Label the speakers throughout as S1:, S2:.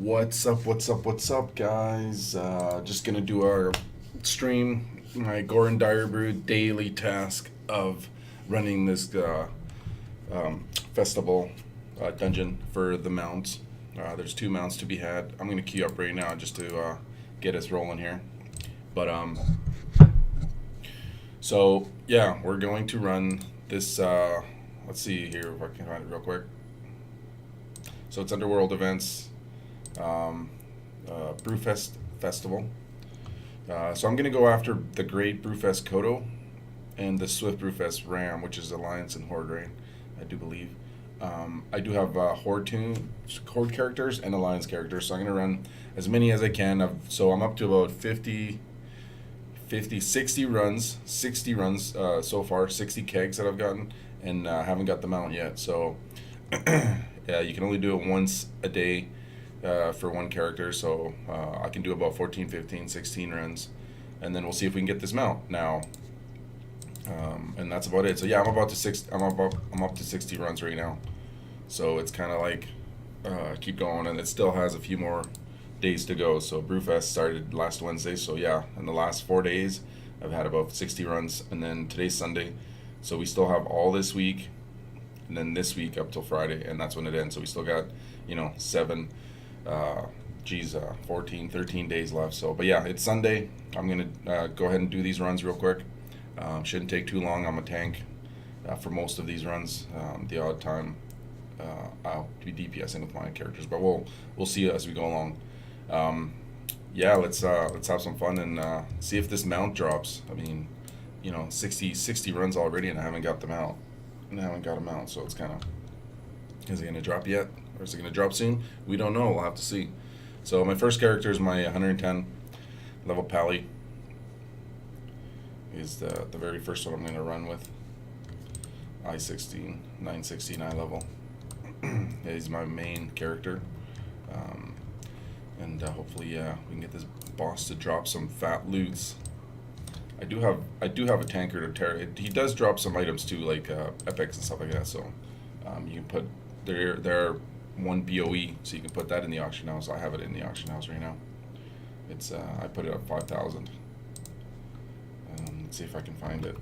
S1: What's up, guys? Just gonna do our stream, my GOREN DIREBREW daily task of running this festival dungeon for the mounts. There's 2 mounts to be had. I'm gonna queue up right now just to get us rolling here. But so yeah, we're going to run this. Let's see here if I can find it real quick. So it's under World Events. Brewfest Festival. So I'm going to go after the Great Brewfest Kodo and the Swift Brewfest Ram, which is Alliance and Horde Rain, I do believe. I do have Horde characters and Alliance characters, so I'm going to run as many as I can. So I'm up to about 60 runs, 60 runs so far, 60 kegs that I've gotten, and haven't got the mount yet. So yeah, you can only do it once a day. For one character, so I can do about 14, 15, 16 runs, and then we'll see if we can get this mount now. And that's about it. So yeah, I'm up to 60 runs right now. So it's kind of like keep going, and it still has a few more days to go. So Brewfest started last Wednesday, so yeah, in the last 4 days I've had about 60 runs, and then today's Sunday, so we still have all this week, and then this week up till Friday, and that's when it ends. So we still got 14, 13 days left. So, but yeah, it's Sunday. I'm gonna go ahead and do these runs real quick. Shouldn't take too long. I'm a tank for most of these runs. The odd time I'll be DPSing with my characters, but we'll see as we go along. Yeah, let's have some fun and see if this mount drops. I mean, 60 runs already, and I haven't got them out. And I haven't got them out, so it's kind of, is it gonna drop yet? Or is it going to drop soon? We don't know. We'll have to see. So my first character is my 110 level Pally. Is the very first one I'm going to run with. I-16, 969 level. He's my main character. And hopefully, we can get this boss to drop some fat loots. I do have a tanker to tear. He does drop some items too, like epics and stuff like that. So you can put there. One BOE, so you can put that in the auction house. I have it in the auction house right now. It's I put it at 5,000. Let's see if I can find it.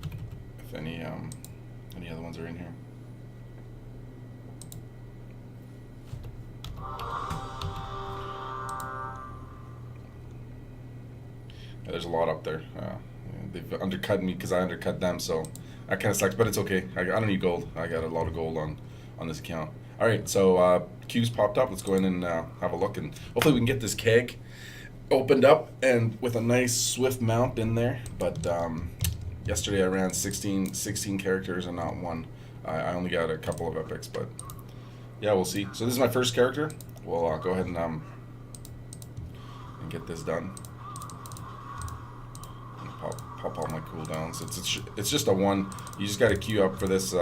S1: If any other ones are in here. Yeah, there's a lot up there. They've undercut me because I undercut them, so that kind of sucks. But it's okay. I don't need gold. I got a lot of gold on this account. All right, so queues popped up. Let's go in and have a look, and hopefully we can get this keg opened up and with a nice Swift mount in there. But yesterday I ran 16 characters and not one. I only got a couple of epics, but yeah, we'll see. So this is my first character. We'll go ahead and get this done. Pop all my cooldowns. It's just a one. You just got to queue up for this.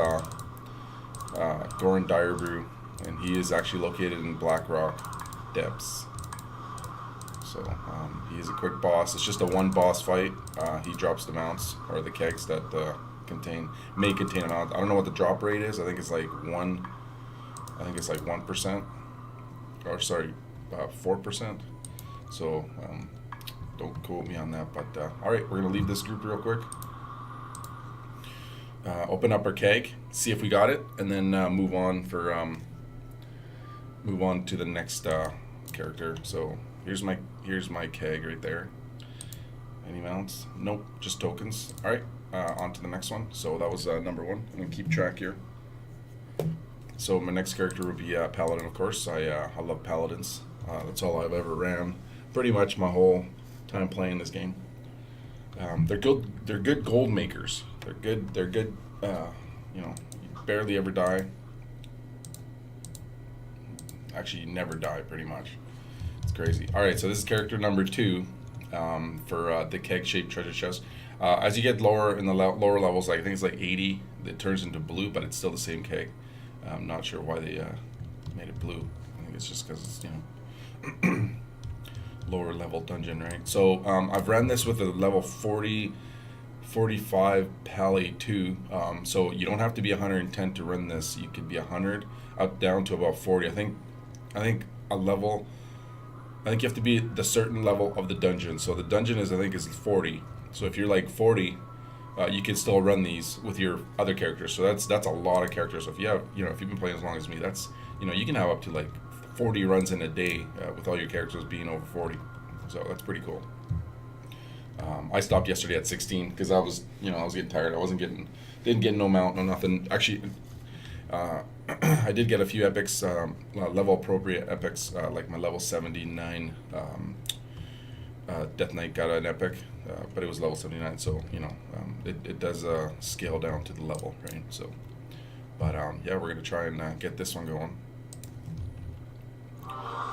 S1: GOREN DIREBREW, and he is actually located in Blackrock Depths. So he is a quick boss. It's just a one boss fight. He drops the mounts or the kegs that may contain a mount. I don't know what the drop rate is. I think it's like 1%. Or sorry, 4%. So don't quote me on that. But all right, we're gonna leave this group real quick. Open up our keg, see if we got it, and then move on to the next character. So here's my keg right there. Any mounts? Nope, just tokens. All right, on to the next one. So that was number one. I'm gonna keep track here. So my next character would be Paladin, of course. I love Paladins. That's all I've ever ran, pretty much my whole time playing this game. They're good gold makers. They're good. You barely ever die. Actually, you never die, pretty much. It's crazy. All right, so this is character number 2 for the keg-shaped treasure chest. As you get lower in the lower levels, I think it's like 80, it turns into blue, but it's still the same keg. I'm not sure why they made it blue. I think it's just because it's lower level dungeon, right? So I've ran this with a level 45 Pally 2, so you don't have to be 110 to run this. You could be 100 up down to about 40. I think a level I think you have to be at the certain level of the dungeon. So the dungeon is, I think, is 40. So if you're like 40, you can still run these with your other characters. So that's a lot of characters. So if you have, you know, if you've been playing as long as me, that's, you know, you can have up to like 40 runs in a day with all your characters being over 40. So that's pretty cool. I stopped yesterday at 16 because I was, you know, I was getting tired. I didn't get no mount, no nothing. Actually, I did get a few epics, level appropriate epics, like my level 79 Death Knight got an epic, but it was level 79, so, you know, it does scale down to the level, right? So, but yeah, we're gonna try and get this one going.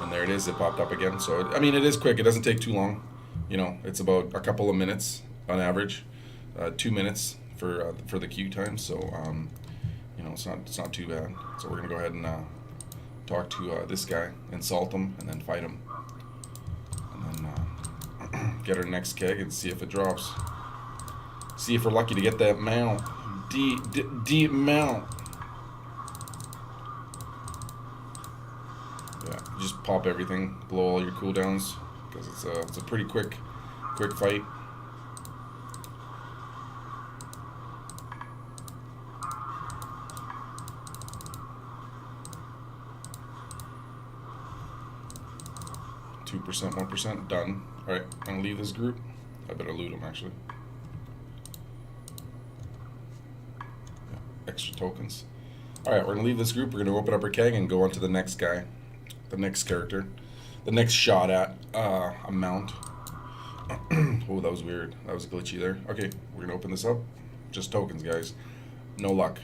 S1: And there it is. It popped up again. So I mean, it is quick. It doesn't take too long. You know, it's about a couple of minutes on average, 2 minutes for the queue time. So you know, it's not too bad. So we're gonna go ahead and talk to this guy, insult him, and then fight him, and then get our next keg and see if it drops. See if we're lucky to get that mount. D mount. Yeah, just pop everything, blow all your cooldowns, because it's a pretty quick fight. %, 1%, done. All right, I'm gonna leave this group. I better loot them actually. Yeah, extra tokens. All right, we're gonna leave this group. We're gonna open up our keg and go on to the next guy, the next character, the next shot at a mount. Oh, that was weird. That was glitchy there. Okay, we're gonna open this up. Just tokens, guys. No luck.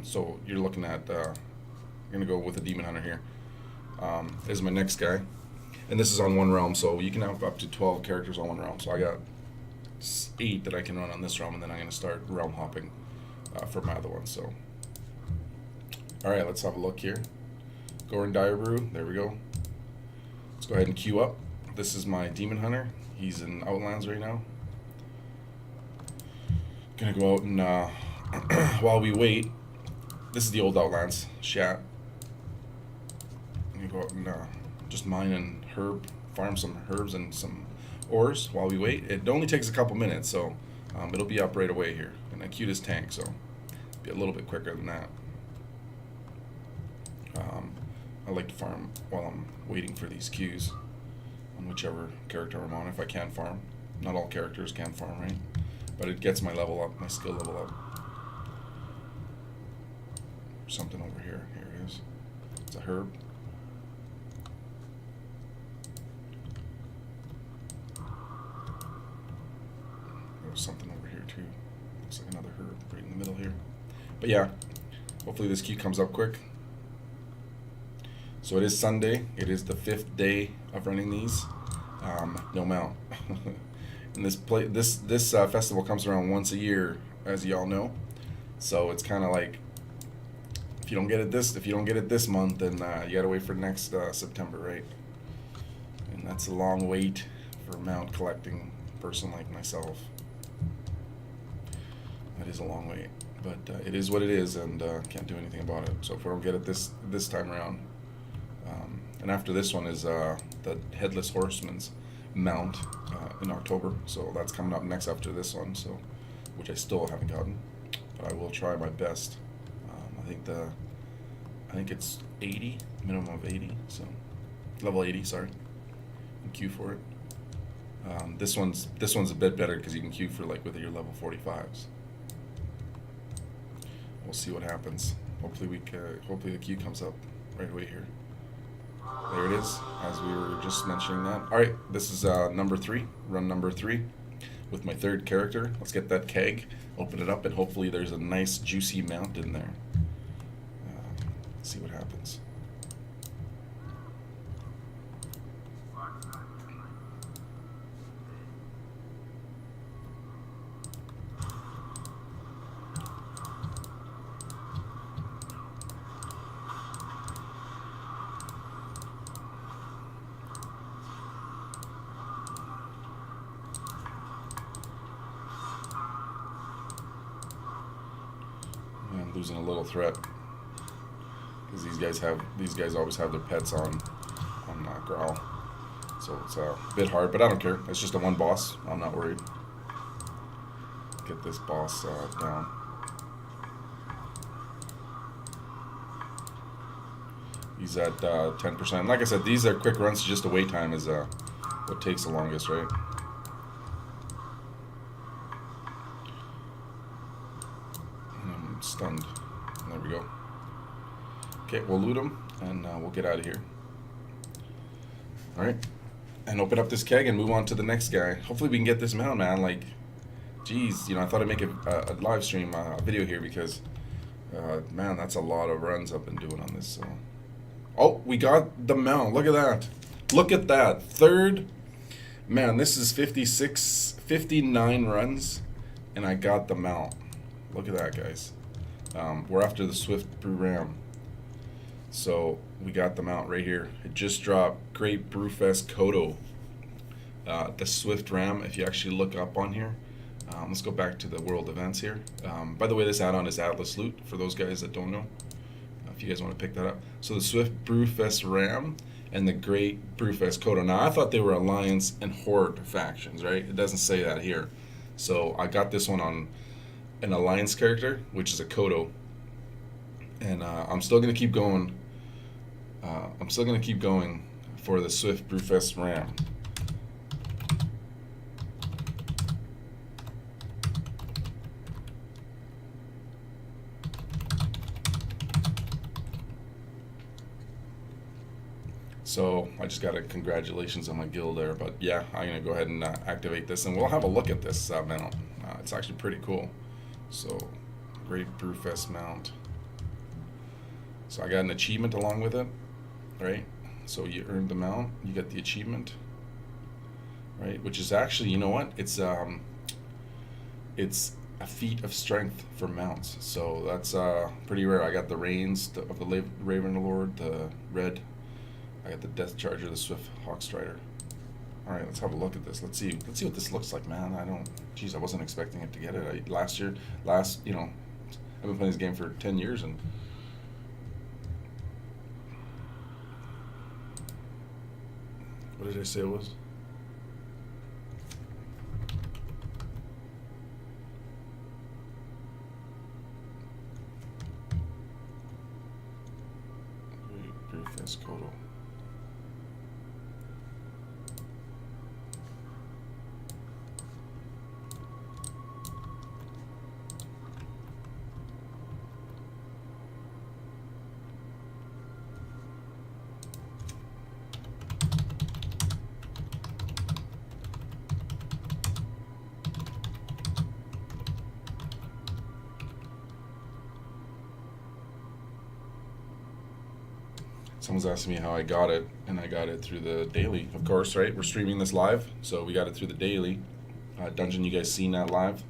S1: So you're looking at. I'm gonna go with a demon hunter here. This is my next guy, and this is on one realm. So you can have up to 12 characters on one realm. So I got 8 that I can run on this realm, and then I'm gonna start realm hopping for my other one. So, all right, let's have a look here. GOREN DIREBREW. There we go. Let's go ahead and queue up. This is my demon hunter. He's in Outlands right now. Gonna go out and while we wait. This is the old Outlands chat. I'm gonna go out and just mine and farm some herbs and some ores while we wait. It only takes a couple minutes, so it'll be up right away here. And I queued his tank, so be a little bit quicker than that. I like to farm while I'm waiting for these queues on whichever character I'm on, if I can farm. Not all characters can farm, right? But it gets my level up, my skill level up. Something over here. Here it is. It's a herb. There's something over here too. Looks like another herb right in the middle here. But yeah, hopefully this queue comes up quick. So it is Sunday. It is the 5th day of running these. No mount. And this festival comes around once a year, as y'all know. So it's kind of like, if you don't get it this month, then you gotta wait for next September, right? And that's a long wait for a mount collecting person like myself. That is a long wait, but it is what it is, and can't do anything about it. So if we don't get it this time around, and after this one is the Headless Horseman's mount in October. So that's coming up next after this one. So, which I still haven't gotten, but I will try my best. I think it's 80, minimum of 80. So level 80, sorry. And queue for it. This one's a bit better because you can queue for like with your level 45s. We'll see what happens. Hopefully the queue comes up right away here. There it is, as we were just mentioning that. All right, this is number 3, run number 3, with my 3rd character. Let's get that keg, open it up, and hopefully there's a nice juicy mount in there. See what happens. I'm losing a little threat because these guys always have their pets on growl. So it's a bit hard, but I don't care. It's just a one boss. I'm not worried. Get this boss down. He's at 10%. Like I said, these are quick runs. Just the wait time is what takes the longest, right? I'm stunned. There we go. Okay, we'll loot him, and we'll get out of here. All right, and open up this keg and move on to the next guy. Hopefully we can get this mount, man. Like, geez, you know, I thought I'd make a live stream, a video here, because, man, that's a lot of runs I've been doing on this. So, oh, we got the mount. Look at that. Look at that. Third, man, this is 59 runs, and I got the mount. Look at that, guys. We're after the Swift Brew Ram. So we got the mount right here. It just dropped. Great Brewfest Kodo. The Swift Ram, if you actually look up on here. Let's go back to the world events here. By the way, this add-on is Atlas Loot, for those guys that don't know. If you guys want to pick that up. So the Swift Brewfest Ram and the Great Brewfest Kodo. Now, I thought they were Alliance and Horde factions, right? It doesn't say that here. So I got this one on an Alliance character, which is a Kodo. And I'm still going to keep going. I'm still going to keep going for the Swift Brewfest Ram. So I just got a congratulations on my guild there, but yeah, I'm gonna go ahead and activate this, and we'll have a look at this mount. It's actually pretty cool. So, Great Brewfest mount. So I got an achievement along with it, right? So you earned the mount, you get the achievement, right? Which is actually, you know what? It's a feat of strength for mounts. So that's pretty rare. I got the reins of the Raven Lord, the red. I got the Death Charger, the Swift Hawkstrider. All right, let's have a look at this. Let's see what this looks like, man. Geez, I wasn't expecting it to get it. You know, I've been playing this game for 10 years, and what did I say it was? Brewfest Kodo. Someone's asking me how I got it, and I got it through the daily, of course, right? We're streaming this live, so we got it through the daily dungeon. You guys seen that live,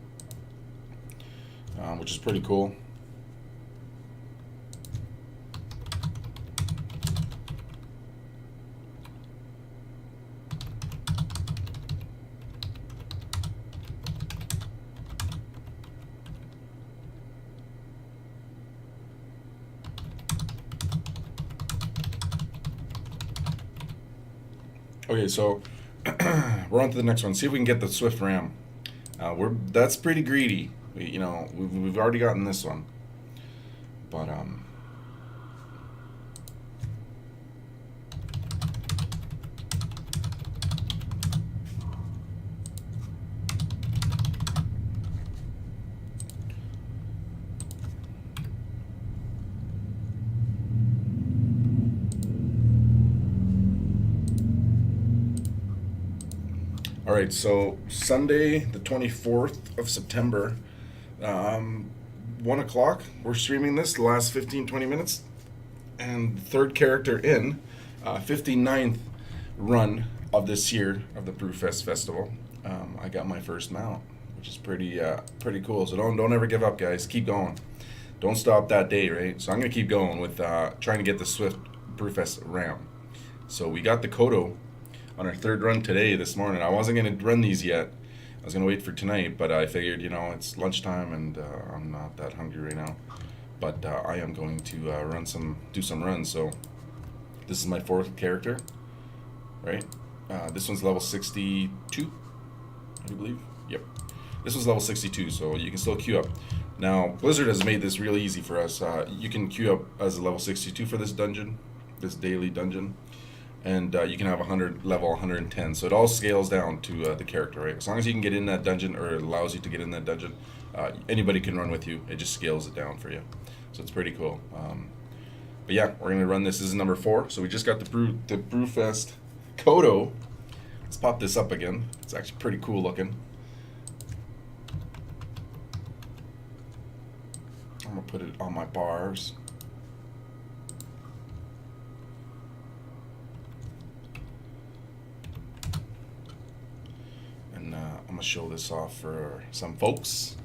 S1: which is pretty cool. Okay, so we're on to the next one. See if we can get the Swift Ram. That's pretty greedy. We've already gotten this one, but all right, so Sunday, the 24th of September, 1 o'clock, we're streaming this, the last 15-20 minutes, and third character in, 59th run of this year of the Brewfest Festival. I got my first mount, which is pretty cool. So don't ever give up, guys. Keep going. Don't stop that day, right? So I'm going to keep going with trying to get the Swift Brewfest Ram. So we got the Kodo on our third run this morning. I wasn't going to run these yet. I was going to wait for tonight, but I figured, it's lunchtime and I'm not that hungry right now. But I am going to do some runs. So this is my fourth character, right? This one's level 62, I believe. Yep. This one's level 62, so you can still queue up. Now, Blizzard has made this really easy for us. You can queue up as a level 62 for this dungeon, this daily dungeon, and you can have level 110. So it all scales down to the character, right? As long as you can get in that dungeon, or it allows you to get in that dungeon, anybody can run with you. It just scales it down for you. So it's pretty cool. But yeah, we're gonna run this. This is number 4. So we just got the brewfest kodo. Let's pop this up again. It's actually pretty cool looking. I'm gonna put it on my bars. And I'm gonna show this off for some folks.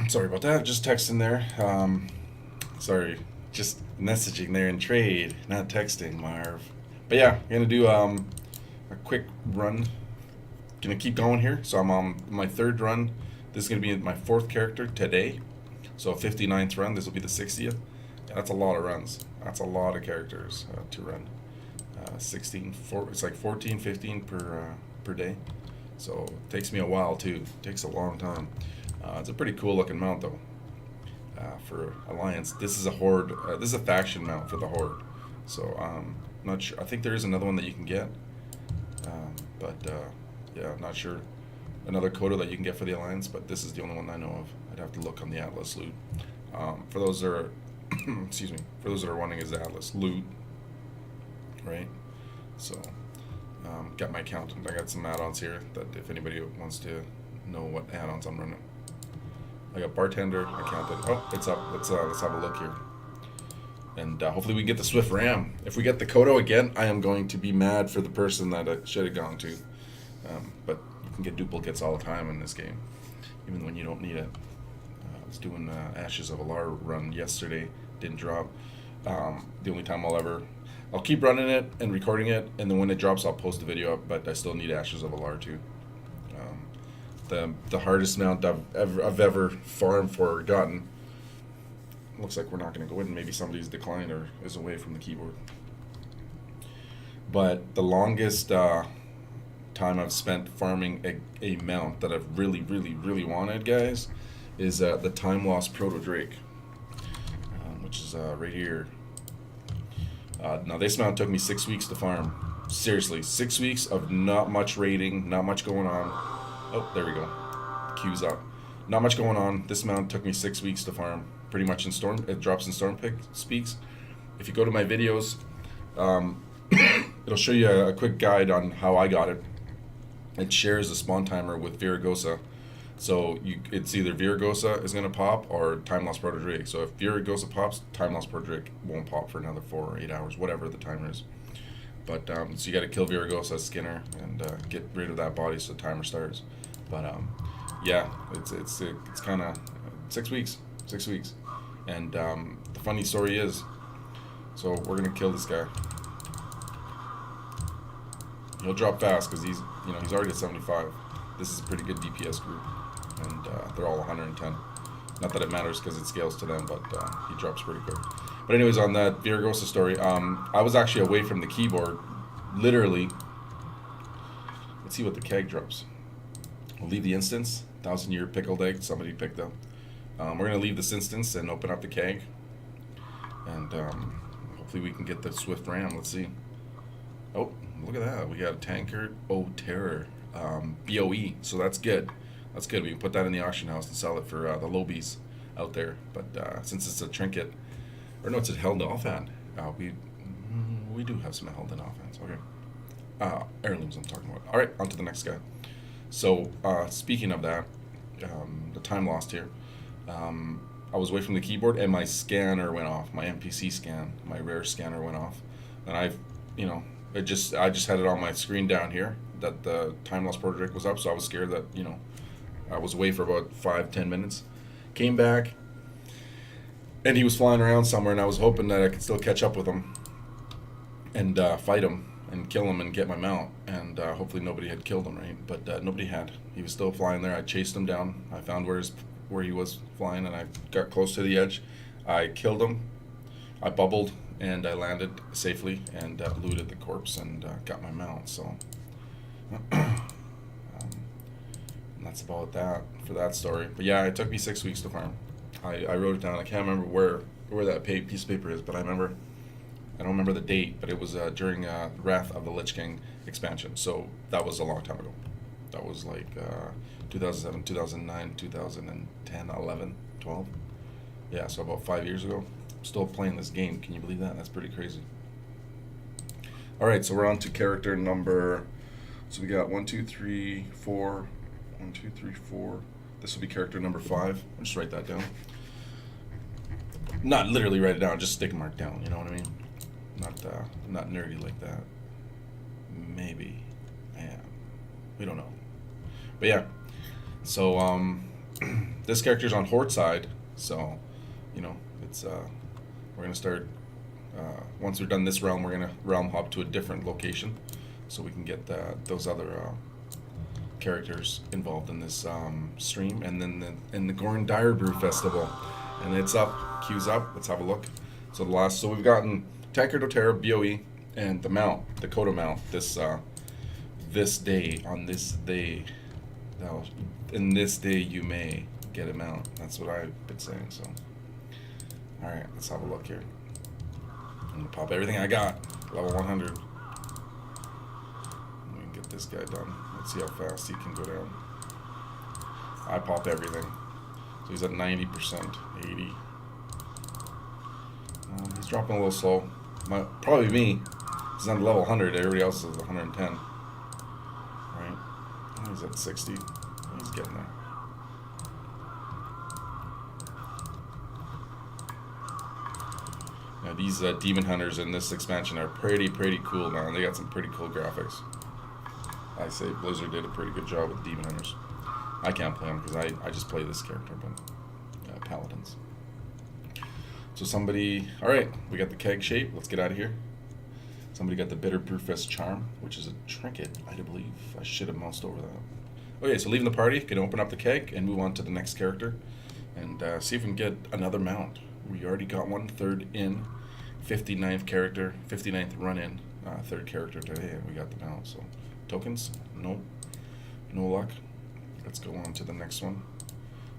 S1: Sorry about that. Just texting there. Sorry, just messaging there in trade, not texting, Marv. But yeah, I'm gonna do a quick run. Gonna keep going here. So I'm on my 3rd run. This is gonna be my 4th character today. So 59th run. This will be the 60th. Yeah, that's a lot of runs. That's a lot of characters to run. 16, it's like 14, 15 per day. So it takes me a while too. It takes a long time. It's a pretty cool looking mount though. For Alliance, this is a Horde. This is a faction mount for the Horde. So not sure. I think there is another one that you can get, but yeah, I'm not sure. Another kodo that you can get for the Alliance, but this is the only one I know of. I'd have to look on the Atlas loot. For those that are, excuse me, for those that are wondering, is the Atlas loot, right? So got my accountant. I got some add-ons here that if anybody wants to know what add-ons I'm running. I got bartender, accountant. Oh, it's up. Let's have a look here. And hopefully we can get the Swift Ram. If we get the kodo again, I am going to be mad for the person that I should have gone to. But you can get duplicates all the time in this game, even when you don't need it. I was doing Ashes of Alar run yesterday. Didn't drop. The only time I'll keep running it and recording it, and then when it drops, I'll post the video up. But I still need Ashes of Alar too. The hardest mount I've ever farmed for or gotten. Looks like we're not going to go in. Maybe somebody's declined or is away from the keyboard. But the longest time I've spent farming a mount that I've really, really, really wanted, guys, is the Time Lost Proto Drake, which is right here. Now this mount took me 6 weeks to farm. Seriously, 6 weeks of not much raiding, not much going on. Oh, there we go. Queue's up. Not much going on. This mount took me 6 weeks to farm. Pretty much in Storm. It drops in Storm Speaks. If you go to my videos, it'll show you a quick guide on how I got it. It shares the spawn timer with Viragosa. So it's either Viragosa is going to pop or Time Lost Proto Drake. So if Viragosa pops, Time Lost Proto Drake won't pop for another 4 or 8 hours, whatever the timer is. But so you got to kill Viragosa, Skinner, and get rid of that body so the timer starts. But yeah, it's kind of 6 weeks, 6 weeks. And the funny story is, so we're gonna kill this guy. He'll drop fast because he's already at 75. This is a pretty good DPS group, and they're all 110. Not that it matters because it scales to them, but he drops pretty quick. But anyways, on that Viragosa story, I was actually away from the keyboard, literally. Let's see what the keg drops. We'll leave the instance. 1,000-year pickled egg. Somebody picked up. We're gonna leave this instance and open up the keg, and hopefully we can get the Swift Ram. Let's see. Oh, look at that. We got a Tankard Terror BOE. So that's good. That's good. We can put that in the auction house and sell it for the lobies out there. But since it's a trinket, or no, it's a Held Offhand. We do have some Held Offhands. Okay. Heirlooms I'm talking about. All right, on to the next guy. So speaking of that, the time lost here. I was away from the keyboard and my scanner went off. My MPC scan, my rare scanner went off, and I just had it on my screen down here that the time lost project was up. So I was scared that I was away for about 5-10 minutes. Came back, and he was flying around somewhere, and I was hoping that I could still catch up with him and fight him and kill him and get my mount, and hopefully nobody had killed him, right? But nobody had. He was still flying there. I chased him down. I found where he was flying, and I got close to the edge. I killed him. I bubbled, and I landed safely and looted the corpse and got my mount. So that's about that for that story. But yeah, it took me 6 weeks to farm. I wrote it down. I can't remember where that piece of paper is, but I don't remember the date, but it was during Wrath of the Lich King expansion. So that was a long time ago. That was like 2007, 2009, 2010, 11, 12. Yeah, so about 5 years ago. I'm still playing this game. Can you believe that? That's pretty crazy. All right, so we're on to character number. So we got 1, 2, 3, 4. 1, 2, 3, 4. This will be character number 5. I'll just write that down. Not literally write it down, just stick mark down. You know what I mean? Not nerdy like that. Maybe I am. We don't know. But yeah. So this character's on Horde side. So it's we're gonna start. Once we're done this realm, we're gonna realm hop to a different location, so we can get those other characters involved in this stream, and then in the GOREN Direbrew Festival, and it's up. Queue's up. Let's have a look. So we've gotten Tankard Terror BOE and the mount, the kodo mount. This day, on this day, in this day you may get a mount. That's what I've been saying. So, all right, let's have a look here. I'm gonna pop everything I got. Level 100. Let me get this guy done. Let's see how fast he can go down. I pop everything. So he's at 90%, 80. He's dropping a little slow. Probably me. He's on level 100. Everybody else is 110. Right? He's at 60. He's getting there. Now these demon hunters in this expansion are pretty cool now. They got some pretty cool graphics. I say Blizzard did a pretty good job with demon hunters. I can't play them because I just play this character, but paladins. So all right, we got the keg shape. Let's get out of here. Somebody got the Bitter Brewfest charm, which is a trinket, I believe. I should have moused over that. Okay, so leaving the party, can open up the keg and move on to the next character, and see if we can get another mount. We already got one, third in, 59th character, 59th run in, third character today, and we got the mount. So tokens, no luck. Let's go on to the next one.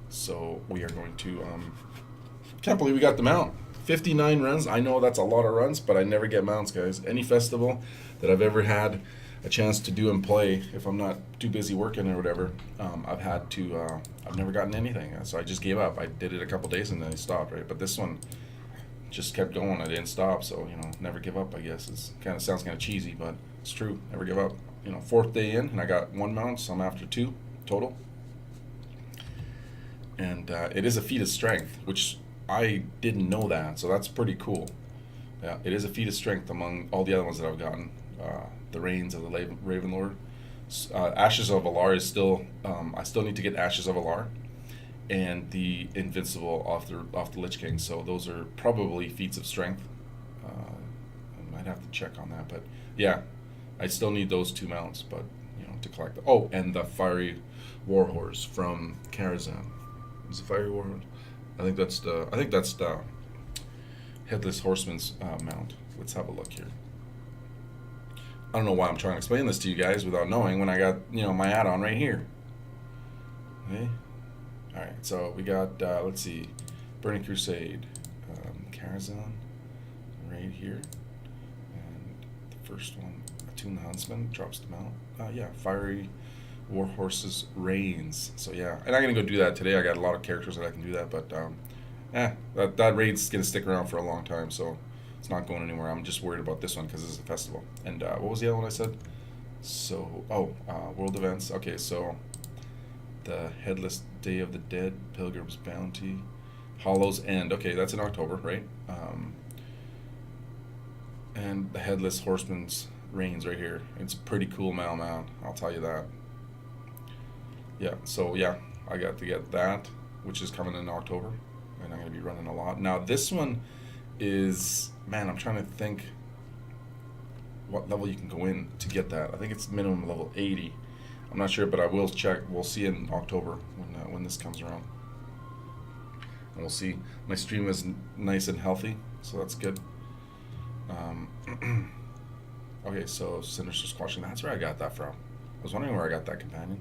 S1: So we are going to. Can't believe we got the mount. 59 runs. I know that's a lot of runs, but I never get mounts, guys. Any festival that I've ever had a chance to do and play, if I'm not too busy working or whatever, I've never gotten anything. So I just gave up. I did it a couple days and then I stopped, right? But this one just kept going. I didn't stop. So, never give up, I guess. Sounds kind of cheesy, but it's true. Never give up. 4th day in, and I got 1 mount, so I'm after 2 total. And it is a feat of strength, which I didn't know that, so that's pretty cool. Yeah, it is a feat of strength among all the other ones that I've gotten. The Reigns of the Raven Lord. Ashes of Alar is still, I still need to get Ashes of Alar, and the Invincible off the Lich King, so those are probably feats of strength. I might have to check on that, but yeah, I still need those 2 mounts, but to collect and the Fiery Warhorse from Karazhan. Is it Fiery Warhorse? I think that's the Headless Horseman's mount. Let's have a look here. I don't know why I'm trying to explain this to you guys without knowing when I got my add-on right here. Hey. All right, so we got let's see, Burning Crusade, Karazhan, right here, and the first one, Attune the Huntsman, drops the mount. Yeah, Fiery Warhorse's Reigns. So yeah, and I'm gonna go do that today. I got a lot of characters that I can do that, but that raid's gonna stick around for a long time, so it's not going anywhere. I'm just worried about this one because this is a festival. And what was the other one I said? So world events. Okay, so the Headless Day of the Dead, Pilgrim's Bounty, Hollow's End. Okay, that's in October, right? And the Headless Horseman's Reigns right here. It's a pretty cool mount, I'll tell you that. Yeah, so yeah, I got to get that, which is coming in October, and I'm going to be running a lot. Now, this one is, man, I'm trying to think what level you can go in to get that. I think it's minimum level 80. I'm not sure, but I will check. We'll see in October when this comes around. And we'll see. My stream is nice and healthy, so that's good. Okay, so Sinister Squashing, that's where I got that from. I was wondering where I got that companion.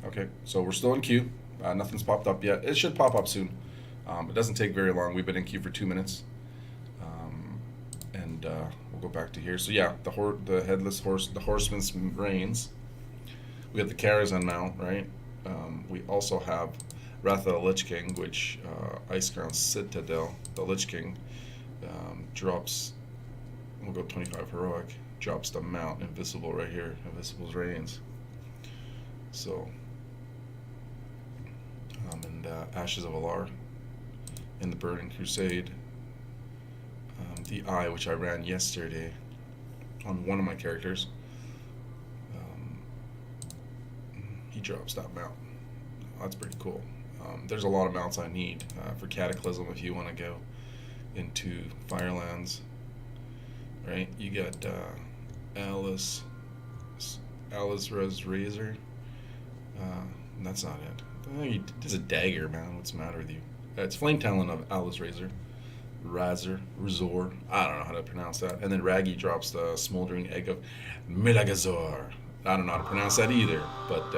S1: Okay, so we're still in queue. Nothing's popped up yet. It should pop up soon. It doesn't take very long. We've been in queue for 2 minutes. And we'll go back to here. So yeah, the Headless Horse, the Horseman's Reigns. We have the Karazhan mount, right? We also have Wrath of the Lich King, which Icecrown Citadel, the Lich King, drops, we'll go 25 heroic, drops the mount, Invisible right here, Invisible's Reigns. So, and Ashes of Alar in the Burning Crusade. The Eye, which I ran yesterday on one of my characters. He drops that mount. That's pretty cool. There's a lot of mounts I need for Cataclysm if you want to go into Firelands. Right? You got Alice Razor. That's not it. There's a dagger, man. What's the matter with you? It's Flame Talon of Alice Razor. Razor. I don't know how to pronounce that. And then Raggy drops the Smoldering Egg of Melagazor. I don't know how to pronounce that either, but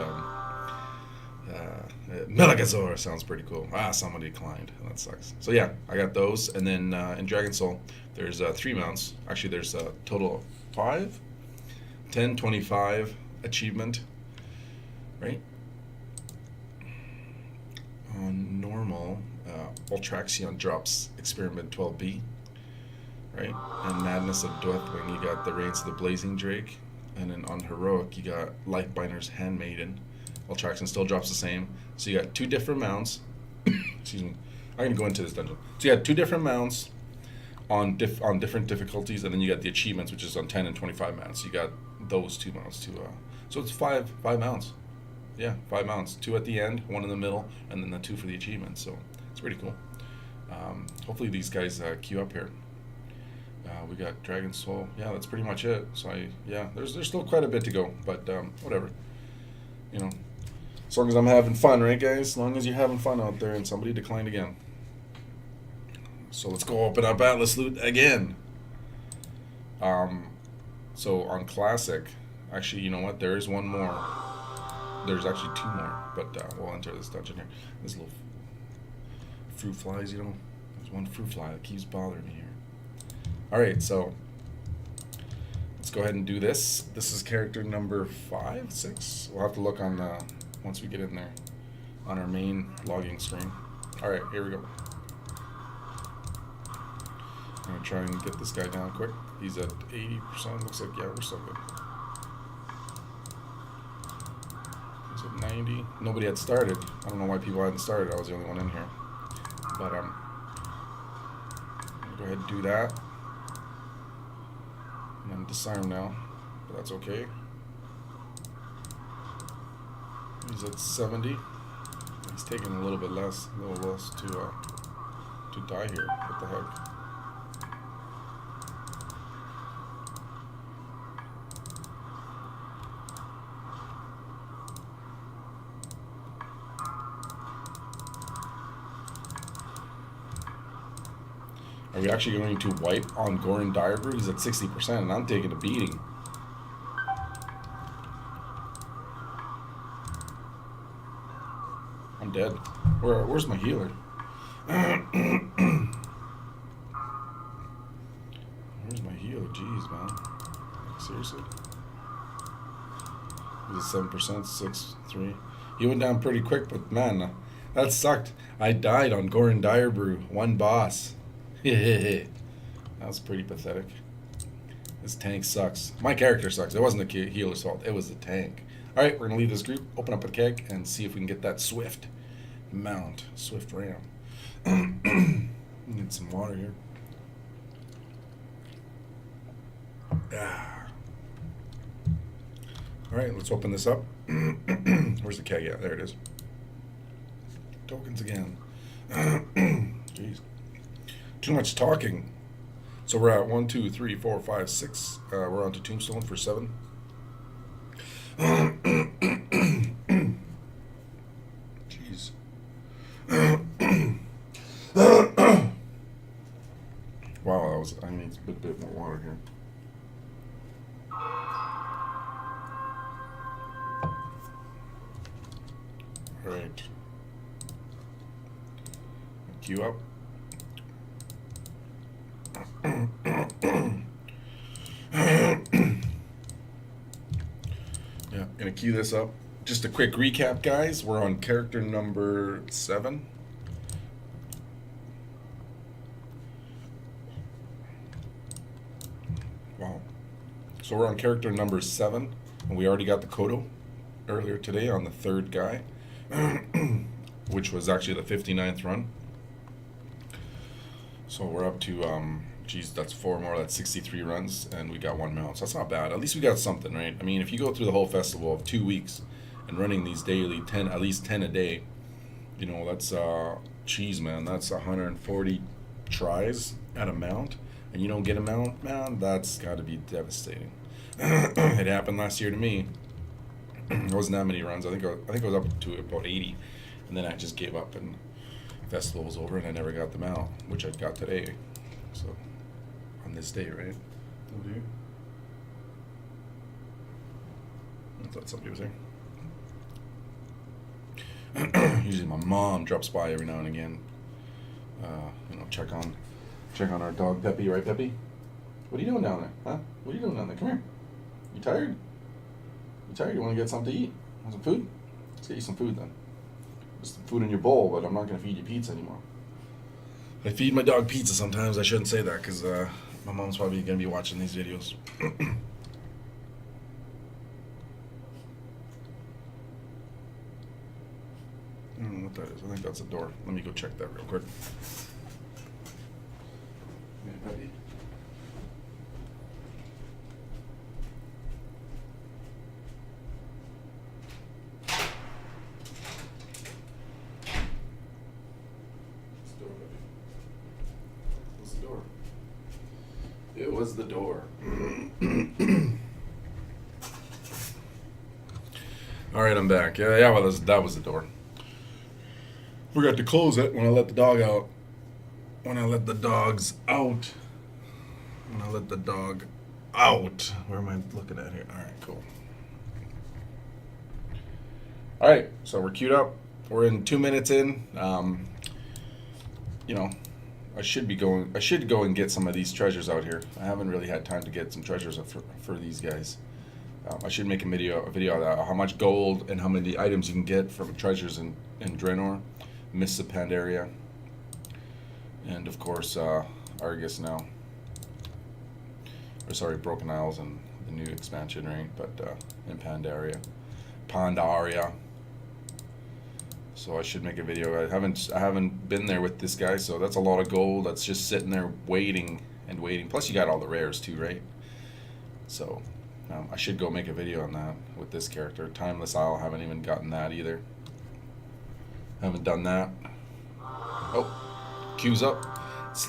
S1: Melagazor sounds pretty cool. Somebody declined. That sucks. So yeah, I got those. And then in Dragon Soul, there's 3 mounts. Actually, there's a total of 5. 10, 25 achievement, right? On normal, Ultraxion drops Experiment 12B, right? And Madness of Deathwing, you got the Reigns of the Blazing Drake. And then on Heroic, you got Lightbinder's Handmaiden. Ultraxion still drops the same. So you got 2 different mounts. Excuse me. I'm going to go into this dungeon. So you got 2 different mounts on different difficulties, and then you got the achievements, which is on 10 and 25 mounts. You got those 2 mounts too. So it's 5 mounts. Yeah, 5 mounts. 2 at the end, 1 in the middle, and then the 2 for the achievements. So it's pretty cool. Hopefully these guys queue up here. We got Dragon Soul. Yeah, that's pretty much it. So there's still quite a bit to go, but whatever. You know, as long as I'm having fun, right, guys? As long as you're having fun out there, and somebody declined again. So let's go open up Atlas Loot again. So on Classic, actually, you know what? There is one more. There's actually 2 more, but we'll enter this dungeon here. This little fruit flies, you know. There's one fruit fly that keeps bothering me here. All right, so let's go ahead and do this. This is character number 5, 6. We'll have to look on once we get in there on our main logging screen. All right, here we go. I'm gonna try and get this guy down quick. He's at 80%. Looks like, yeah, we're still good. He's at 90. Nobody had started. I don't know why people hadn't started. I was the only one in here. But I'm gonna go ahead and do that. And I'm disarmed now, but that's okay. He's at 70. He's taking a little less to die here. What the heck? Are we actually going to wipe on Goren Direbrew? He's at 60%, and I'm taking a beating. I'm dead. Where's my healer? Where's my healer? Jeez, man. Seriously. Is it 7%? 6-3. He went down pretty quick, but man, that sucked. I died on GOREN DIREBREW. One boss. That was pretty pathetic. This tank sucks. My character sucks. It wasn't the healer's fault. It was the tank. Alright, we're going to leave this group, open up a keg, and see if we can get that Swift mount. Swift ram. Need some water here. Alright, let's open this up. Where's the keg at? There it is. Tokens again. Jeez. Too much talking. So we're at 1, 2, 3, 4, 5, 6. We're on to Tombstone for 7. Jeez. Wow, I need a bit more water here. Alright. Queue up. Yeah, gonna queue this up. Just a quick recap, guys. We're on character number 7. Wow. So we're on character number 7, and we already got the kodo earlier today on the 3rd guy, which was actually the 59th run. So we're up to, geez, that's 4 more, that's 63 runs, and we got 1 mount, so that's not bad. At least we got something, right? I mean, if you go through the whole festival of 2 weeks and running these daily, at least 10 a day, you know, that's, geez, man, that's 140 tries at a mount, and you don't get a mount, man, that's got to be devastating. It happened last year to me. It wasn't that many runs. I think I was up to about 80, and then I just gave up, and festival was over, and I never got them out, which I got today. So on this day, right? Oh dear. I thought somebody was there. Usually my mom drops by every now and again. You know, check on our dog Peppy, right, Peppy? What are you doing down there? Huh? What are you doing down there? Come here. You tired? You tired? You want to get something to eat? Want some food? Let's get you some food then. There's some food in your bowl, but I'm not going to feed you pizza anymore. I feed my dog pizza sometimes. I shouldn't say that because my mom's probably going to be watching these videos. I don't know what that is. I think that's a door. Let me go check that real quick. Hey, Peppy. It was the door. All right, I'm back. Yeah. Well, that was the door. Forgot to close it when I let the dog out. When I let the dogs out. When I let the dog out. Where am I looking at here? All right, cool. All right, so we're queued up. We're in 2 minutes in. You know, I should go and get some of these treasures out here. I haven't really had time to get some treasures for these guys. I should make a video of how much gold and how many items you can get from treasures in Draenor, Mists of Pandaria, and of course Argus now. Or sorry, Broken Isles and the new expansion, right? But in Pandaria. So I should make a video. I haven't been there with this guy, so that's a lot of gold that's just sitting there waiting and waiting. Plus you got all the rares too, right? So I should go make a video on that with this character. Timeless Isle, haven't even gotten that either. Haven't done that. Oh, queue's up.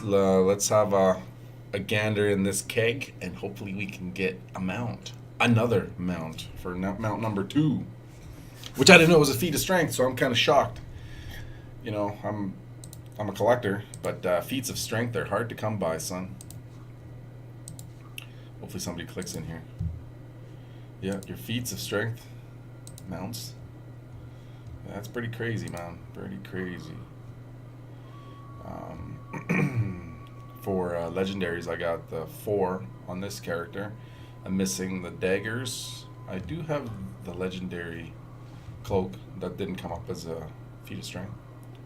S1: Let's have a gander in this keg, and hopefully we can get a mount. Another mount for mount number 2. Which I didn't know was a feat of strength, so I'm kind of shocked. You know, I'm a collector, but feats of strength are hard to come by, son. Hopefully somebody clicks in here. Yeah, your feats of strength mounts. That's pretty crazy, man. Pretty crazy. For legendaries, I got the 4 on this character. I'm missing the daggers. I do have the legendary cloak that didn't come up as a feat of strength,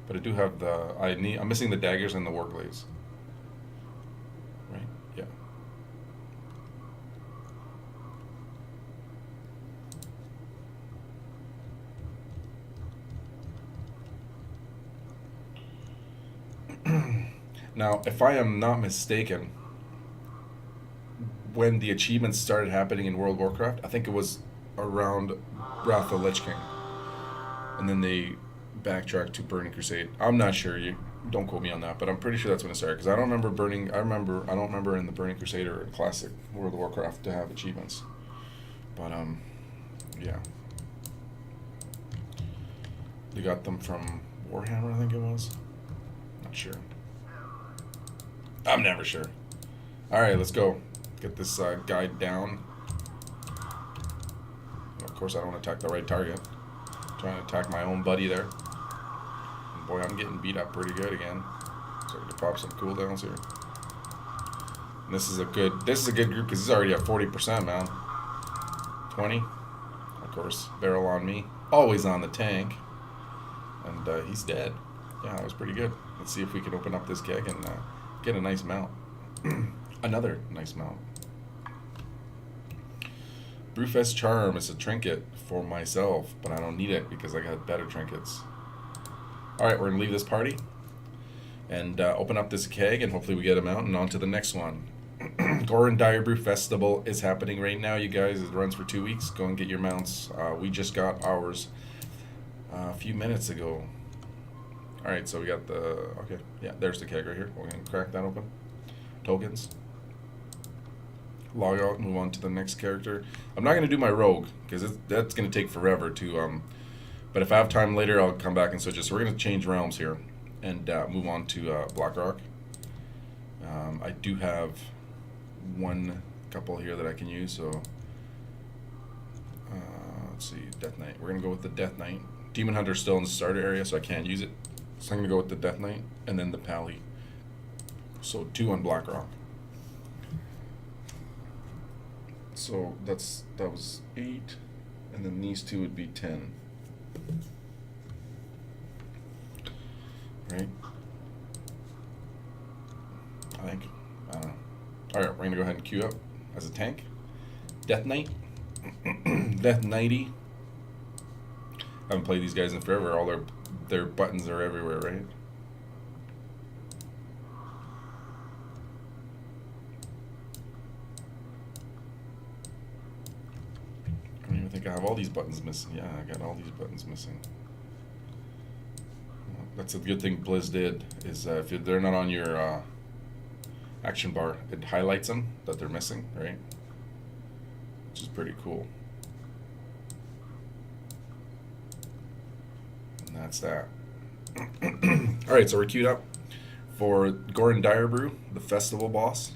S1: but I do have the. I'm missing the daggers and the warglaze. Right? Yeah. Now, if I am not mistaken, when the achievements started happening in World of Warcraft, I think it was around Wrath of the Lich King, and then they backtracked to Burning Crusade. I'm not sure. You don't quote me on that, but I'm pretty sure that's when it started because I don't remember Burning. I don't remember in the Burning Crusade or Classic World of Warcraft to have achievements. But yeah, they got them from Warhammer, I think it was. Not sure. I'm never sure. All right, let's go. Get this guy down. Of course, I don't want to attack the right target. I'm trying to attack my own buddy there. And boy, I'm getting beat up pretty good again. So I can pop some cooldowns here. And this is a good group because he's already at 40%, man. 20. Of course, barrel on me. Always on the tank. And he's dead. Yeah, that was pretty good. Let's see if we can open up this keg and get a nice mount. Another nice mount. Brewfest Charm is a trinket for myself, but I don't need it because I got better trinkets. Alright, we're going to leave this party and open up this keg, and hopefully we get a mount and on to the next one. GOREN Direbrew Festival is happening right now, you guys. It runs for 2 weeks. Go and get your mounts. We just got ours a few minutes ago. Alright, so we got the... Okay, yeah, there's the keg right here. We're going to crack that open. Tokens. Log out, move on to the next character. I'm not going to do my rogue, because that's going to take forever to... but if I have time later, I'll come back and switch it. So we're going to change realms here and move on to Blackrock. I do have one couple here that I can use, so... let's see, Death Knight. We're going to go with the Death Knight. Demon Hunter's still in the starter area, so I can't use it. So I'm going to go with the Death Knight and then the Pally. So 2 on Blackrock. So that was 8, and then these 2 would be 10. Right? I think. I don't know. Alright, we're going to go ahead and queue up as a tank. Death Knight. Death Knighty. I haven't played these guys in forever. All their buttons are everywhere, right? I don't even think I have all these buttons missing. Yeah, I got all these buttons missing. That's a good thing Blizz did, is if they're not on your action bar, it highlights them that they're missing, right? Which is pretty cool. And that's that. Alright, so we're queued up for GOREN Direbrew, the festival boss.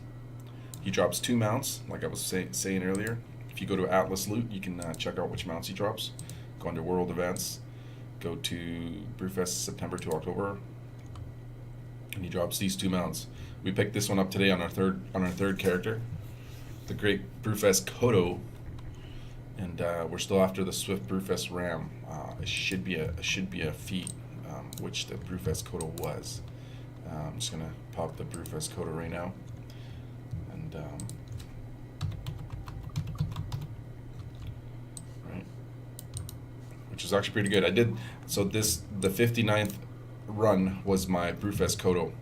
S1: He drops 2 mounts, like I was saying earlier. If you go to Atlas Loot, you can check out which mounts he drops. Go under World Events, go to Brewfest September to October, and he drops these 2 mounts. We picked this one up today on our third character, the great Brewfest Kodo, and we're still after the Swift Brewfest Ram. It should be a feat, which the Brewfest Kodo was. I'm just gonna pop the Brewfest Kodo right now, and right, which is actually pretty good. I did so this the 59th run was my Brewfest Kodo.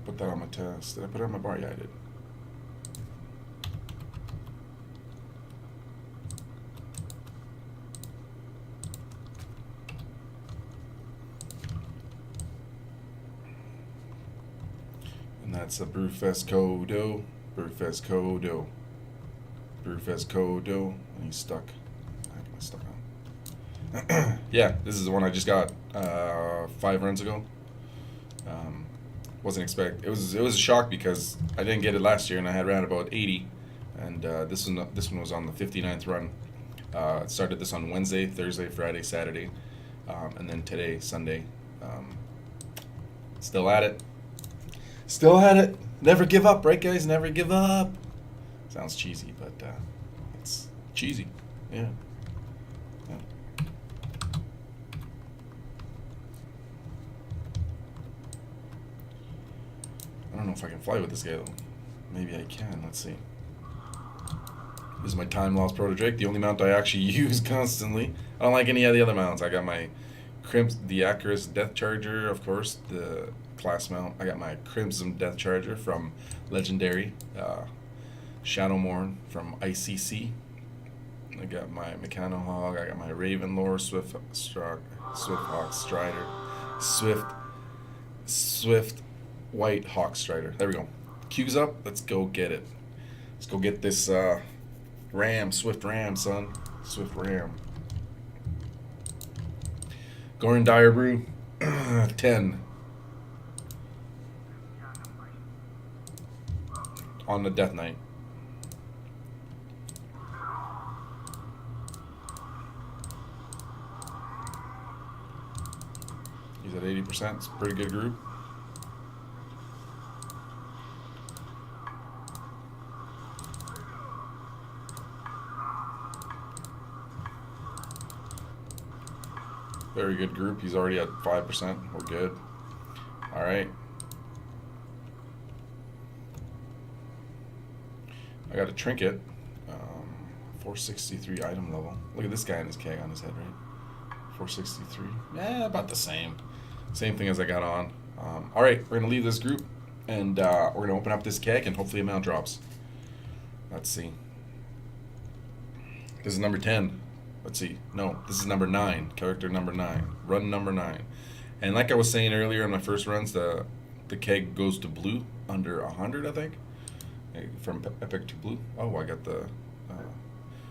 S1: Put that on my test. Did I put it on my bar? Yeah, I did. That's a brewfest kodo. Brewfest kodo. Brewfest kodo. And he's stuck. How am I stuck on? Yeah, this is the one I just got 5 runs ago. Wasn't expect. It was a shock because I didn't get it last year, and I had around about 80, and this one was on the 59th run. Started this on Wednesday, Thursday, Friday, Saturday, and then today, Sunday. Still at it. Still at it. Never give up, right, guys? Never give up. Sounds cheesy, but it's cheesy. Yeah. I don't know if I can fly with this guy though. Maybe I can. Let's see. This is my time lost proto Drake, the only mount I actually use constantly. I don't like any of the other mounts. I got my the Acarus Death Charger, of course, the class mount. I got my Crimson Death Charger from Legendary, Shadowmourne from ICC. I got my Mechano Hog. I got my Ravenlore Hawk Strider, Swift White Hawk Strider. There we go. Q's up. Let's go get it. Let's go get this Ram, Swift Ram, son. Swift Ram. Goren Direbrew, 10. On the Death Knight. He's at 80%. It's a pretty good group. Very good group. He's already at 5%. We're good. All right. I got a trinket. 463 item level. Look at this guy and his keg on his head, right? 463. Yeah, about the same. Same thing as I got on. All right, we're gonna leave this group, and we're gonna open up this keg, and hopefully a mount drops. Let's see. This is number 10. Let's see. No, this is number 9. Character number 9. Run number 9. And like I was saying earlier in my first runs, the keg goes to blue under 100, I think. From epic to blue. Oh, I got the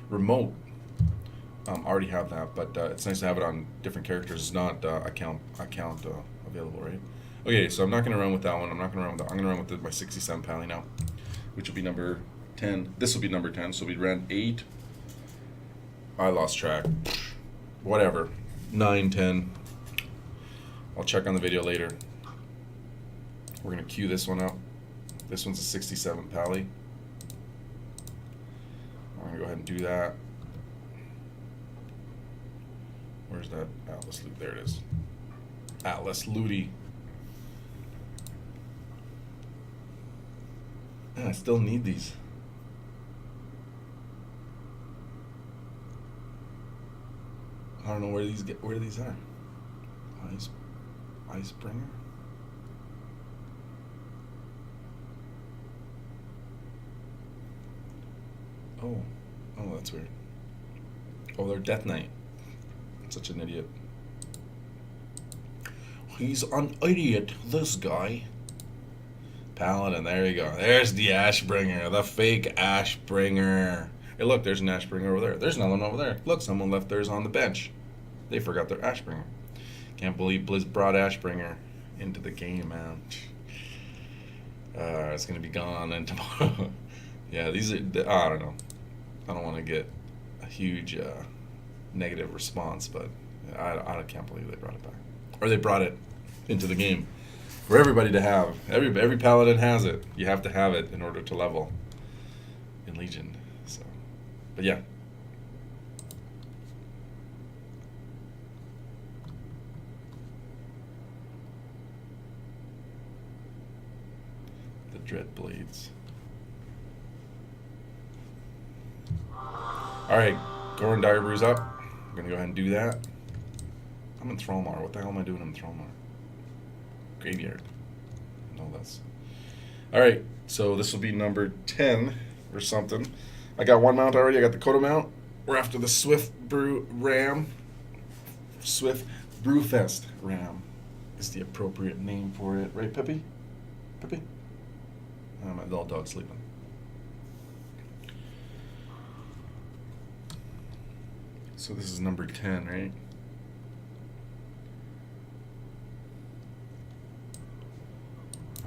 S1: remote. Already have that, but it's nice to have it on different characters. It's not account available, right? Okay, so I'm not gonna run with that one. I'm gonna run with my 67 pally now, which will be number 10. This will be number 10. So we ran 8. I lost track. Whatever. 9, 10. I'll check on the video later. We're gonna queue this one up. This one's a 67 pally. I'm gonna go ahead and do that. Where's that Atlas loot? There it is. Atlas Looty. Man, I still need these. I don't know where these are. Icebringer. Oh, that's weird. Oh, they're Death Knight. I'm such an idiot. He's an idiot, this guy. Paladin, there you go. There's the Ashbringer, the fake Ashbringer. Hey, look, there's an Ashbringer over there. There's another one over there. Look, someone left theirs on the bench. They forgot their Ashbringer. Can't believe Blizz brought Ashbringer into the game, man. It's going to be gone then tomorrow. Yeah, these are, I don't know. I don't want to get a huge negative response, but I can't believe they brought it back. Or they brought it into the game for everybody to have. Every paladin has it. You have to have it in order to level in Legion. So, but yeah. The Dread Blades. Alright, Goren Direbrew's up. I'm gonna go ahead and do that. I'm in Thrallmar. What the hell am I doing in Thrallmar? Graveyard. No less. Alright, so this will be number 10 or something. I got one mount already. I got the kodo mount. We're after the Swift Brewfest Ram is the appropriate name for it. Right, Peppy? Peppy? My little dog's sleeping. So this is number 10, right?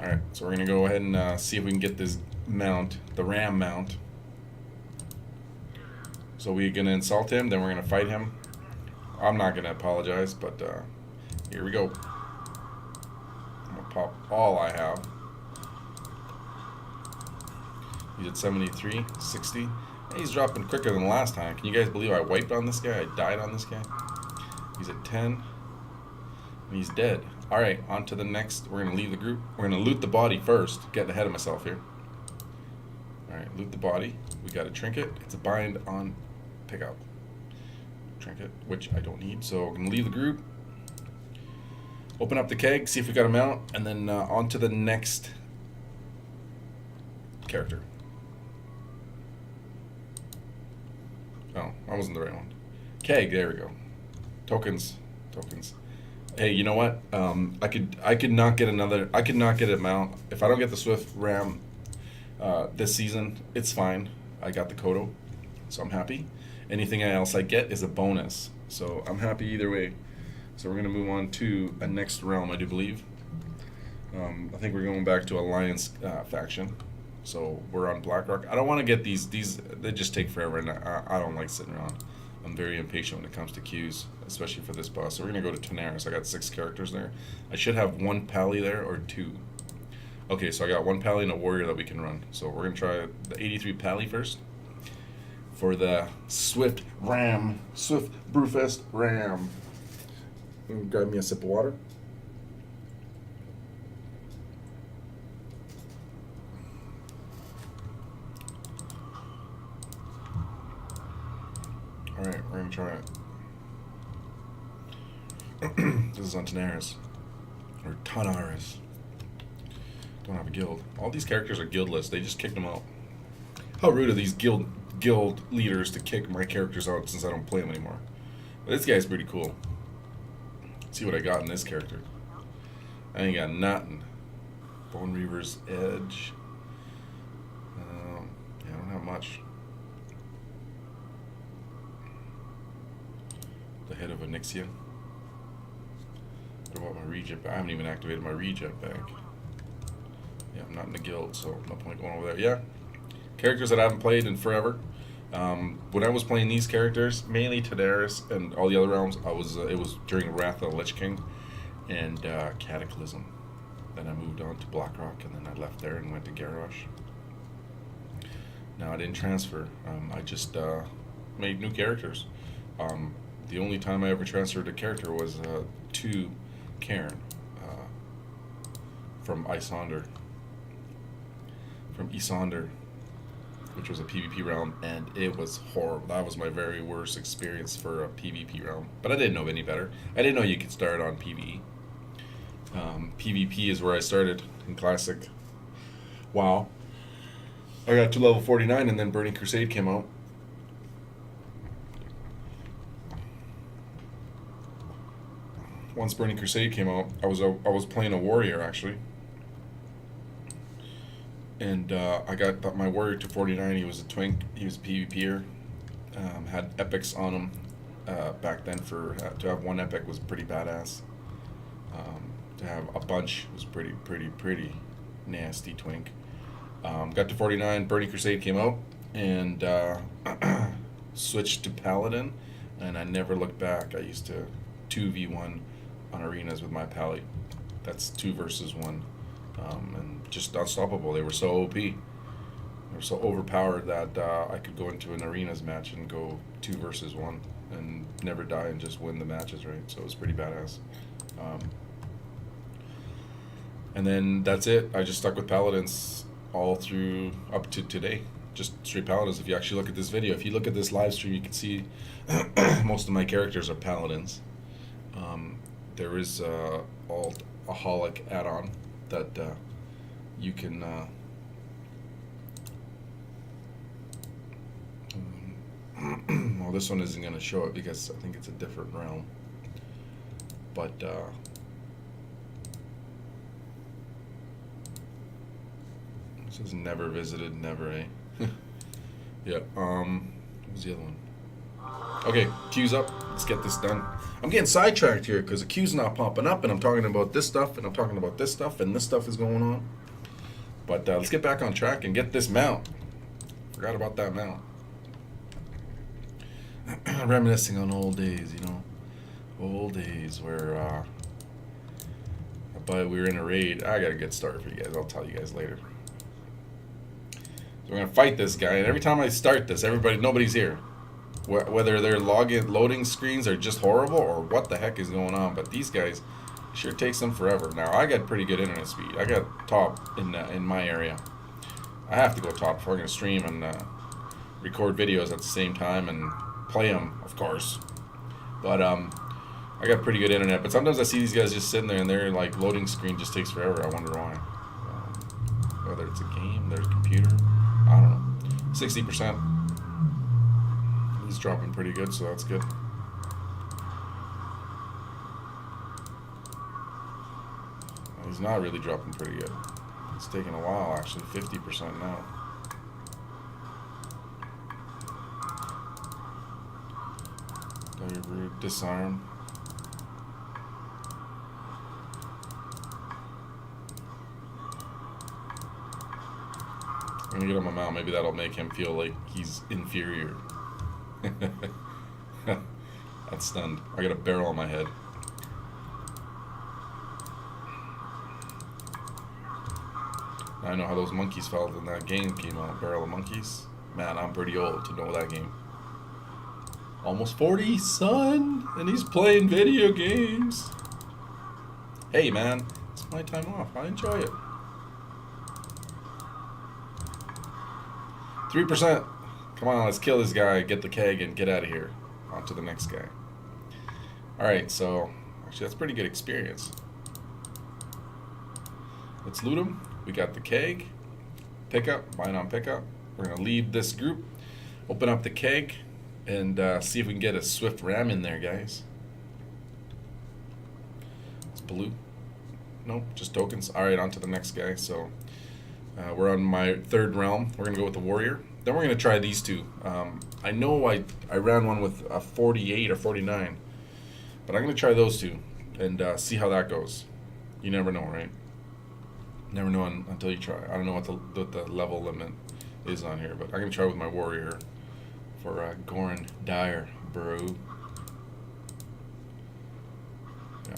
S1: Alright, so we're going to go ahead and see if we can get this mount, the ram mount. So we're going to insult him, then we're going to fight him. I'm not going to apologize, but here we go. I'm going to pop all I have. He's at 73, 60. Hey, he's dropping quicker than last time. Can you guys believe I wiped on this guy? I died on this guy. He's at 10. And he's dead. Alright, on to the next. We're going to leave the group. We're going to loot the body first. Getting ahead of myself here. Alright, loot the body. We got a trinket. It's a bind on pickup. Trinket, which I don't need. So we're going to leave the group. Open up the keg, see if we got a mount, and then on to the next character. Oh, that wasn't the right one. Keg, there we go. Tokens. Hey, you know what? I could not get another. I could not get a mount if I don't get the Swift Ram this season. It's fine. I got the kodo, so I'm happy. Anything else I get is a bonus, so I'm happy either way. So we're gonna move on to a next realm, I do believe. I think we're going back to Alliance faction. So we're on Blackrock. I don't want to get these. They just take forever, and I don't like sitting around. I'm very impatient when it comes to queues, especially for this boss. So we're going to go to Tenaris. I got 6 characters there. I should have 1 pally there, or 2. Okay, so I got 1 pally and a warrior that we can run. So we're going to try the 83 pally first. For the Swift Brewfest Ram. Grab me a sip of water. Alright, we're gonna try it. This is on Tenaris. Or Tanaris. Don't have a guild. All these characters are guildless. They just kicked them out. How rude of these guild leaders to kick my characters out since I don't play them anymore. But this guy's pretty cool. Let's see what I got in this character. I ain't got nothing. Bone Reaver's Edge. Yeah, I don't have much. The head of Onyxia. What about my rejet? I haven't even activated my rejet bag. Yeah, I'm not in the guild, so no point going over there. Yeah, characters that I haven't played in forever. When I was playing these characters, mainly Tenaris and all the other realms, it was during Wrath of the Lich King and Cataclysm. Then I moved on to Blackrock, and then I left there and went to Garrosh. No, I didn't transfer. I just made new characters. The only time I ever transferred a character was to Karen from Isonder. Which was a PvP realm, and it was horrible. That was my very worst experience for a PvP realm. But I didn't know any better. I didn't know you could start on PvE. PvP is where I started in Classic. Wow. I got to level 49, and then Burning Crusade came out. Once Burning Crusade came out, I was playing a warrior actually, and I got my warrior to 49. He was a twink. He was a PvPer. Had epics on him. Back then, to have 1 epic was pretty badass. To have a bunch was pretty nasty twink. Got to 49. Burning Crusade came out, and switched to Paladin, and I never looked back. I used to 2v1 on arenas with my pally. That's 2 versus 1, and just unstoppable. They were so OP. They were so overpowered that I could go into an arenas match and go 2 versus 1 and never die and just win the matches, right? So it was pretty badass. And then that's it. I just stuck with Paladins all through up to today. Just straight Paladins. If you actually look at this video, if you look at this live stream, you can see most of my characters are Paladins. There is a holic add-on that you can well, this one isn't going to show it because I think it's a different realm, but let's says never visited, never, eh? Yeah. What was the other one? Okay, queue's up. Let's get this done. I'm getting sidetracked here because the queue's not popping up, and I'm talking about this stuff, and I'm talking about this stuff, and this stuff is going on. But let's get back on track and get this mount. Forgot about that mount. Reminiscing on old days, you know. Old days where but we were in a raid. I gotta get started for you guys. I'll tell you guys later. So we're gonna fight this guy, and every time I start this, nobody's here. Whether their loading screens are just horrible or what the heck is going on, but these guys, it sure takes them forever. Now I got pretty good internet speed. I got top in my area. I have to go top if we're gonna stream and record videos at the same time and play them, of course. But I got pretty good internet. But sometimes I see these guys just sitting there and their like loading screen just takes forever. I wonder why. Whether it's a game, their computer, I don't know. 60%. He's dropping pretty good, so that's good. He's not really dropping pretty good. It's taking a while, actually. 50% now. Direbrew, disarm. I'm gonna get him a mount. Maybe that'll make him feel like he's inferior. That's stunned. I got a barrel on my head. I know how those monkeys felt when that game came out, Barrel of Monkeys. Man, I'm pretty old to know that game. Almost 40, son, and he's playing video games. Hey, man, it's my time off. I enjoy it. 3%. Come on, let's kill this guy, get the keg, and get out of here. On to the next guy. Alright, so, actually that's pretty good experience. Let's loot him. We got the keg. Pickup, bind on pickup. We're going to leave this group, open up the keg, and see if we can get a swift ram in there, guys. It's blue. Nope, just tokens. Alright, on to the next guy. So, we're on my third realm. We're going to go with the warrior. Then we're going to try these two. I know I ran one with a 48 or 49. But I'm going to try those two and see how that goes. You never know, right? Never know until you try. I don't know what the level limit is on here. But I'm going to try with my warrior for GOREN DIREBREW. Yeah.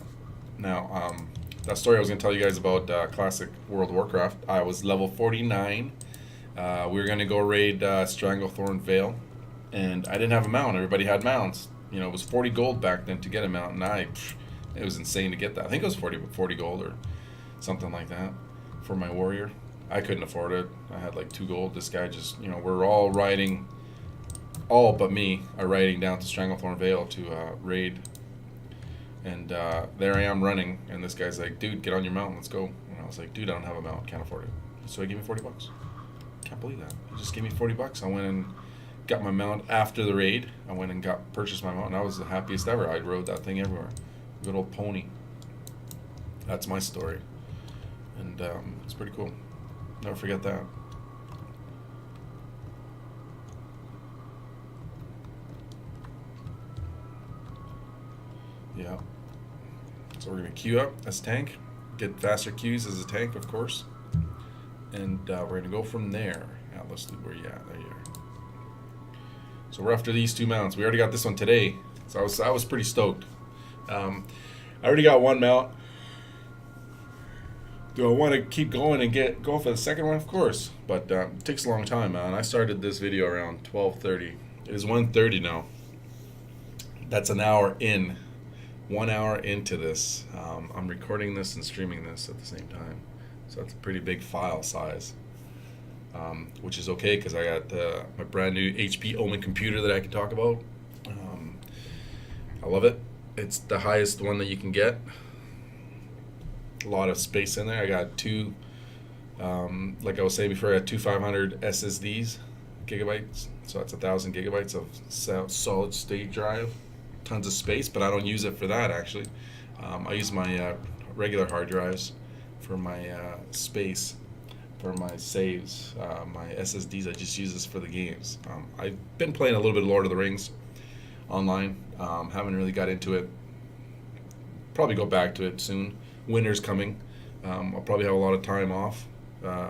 S1: Now, that story I was going to tell you guys about classic World of Warcraft. I was level 49. We were going to go raid Stranglethorn Vale, and I didn't have a mount. Everybody had mounts. You know, it was 40 gold back then to get a mount, and it was insane to get that. I think it was 40 gold or something like that for my warrior. I couldn't afford it. I had like 2 gold. This guy just, you know, we're all riding, all but me are riding down to Stranglethorn Vale to raid. And there I am running, and this guy's like, dude, get on your mount, let's go. And I was like, dude, I don't have a mount, can't afford it. So he gave me 40 bucks. Can't believe that. He just gave me 40 bucks. I went and got my mount after the raid. I went and purchased my mount, and I was the happiest ever. I rode that thing everywhere. Good old pony. That's my story. And it's pretty cool. Never forget that. Yeah. So we're going to queue up as tank. Get faster queues as a tank, of course. And we're going to go from there. Now let's look where you at. There you are. So we're after these 2 mounts. We already got this one today. So I was pretty stoked. I already got 1 mount. Do I want to keep going and go for the second one? Of course. But it takes a long time, man. I started this video around 12:30. It is 1:30 now. That's an hour in. 1 hour into this. I'm recording this and streaming this at the same time. So that's a pretty big file size. Which is okay because I got my brand new HP Omen computer that I can talk about. I love it. It's the highest one that you can get. A lot of space in there. I got 2, like I was saying before, I got 2 500 SSDs, gigabytes. So that's 1,000 gigabytes of solid state drive. Tons of space, but I don't use it for that actually. I use my regular hard drives for my space. for my saves, my SSDs. I just use this for the games. I've been playing a little bit of Lord of the Rings online. Haven't really got into it. Probably go back to it soon. Winter's coming. I'll probably have a lot of time off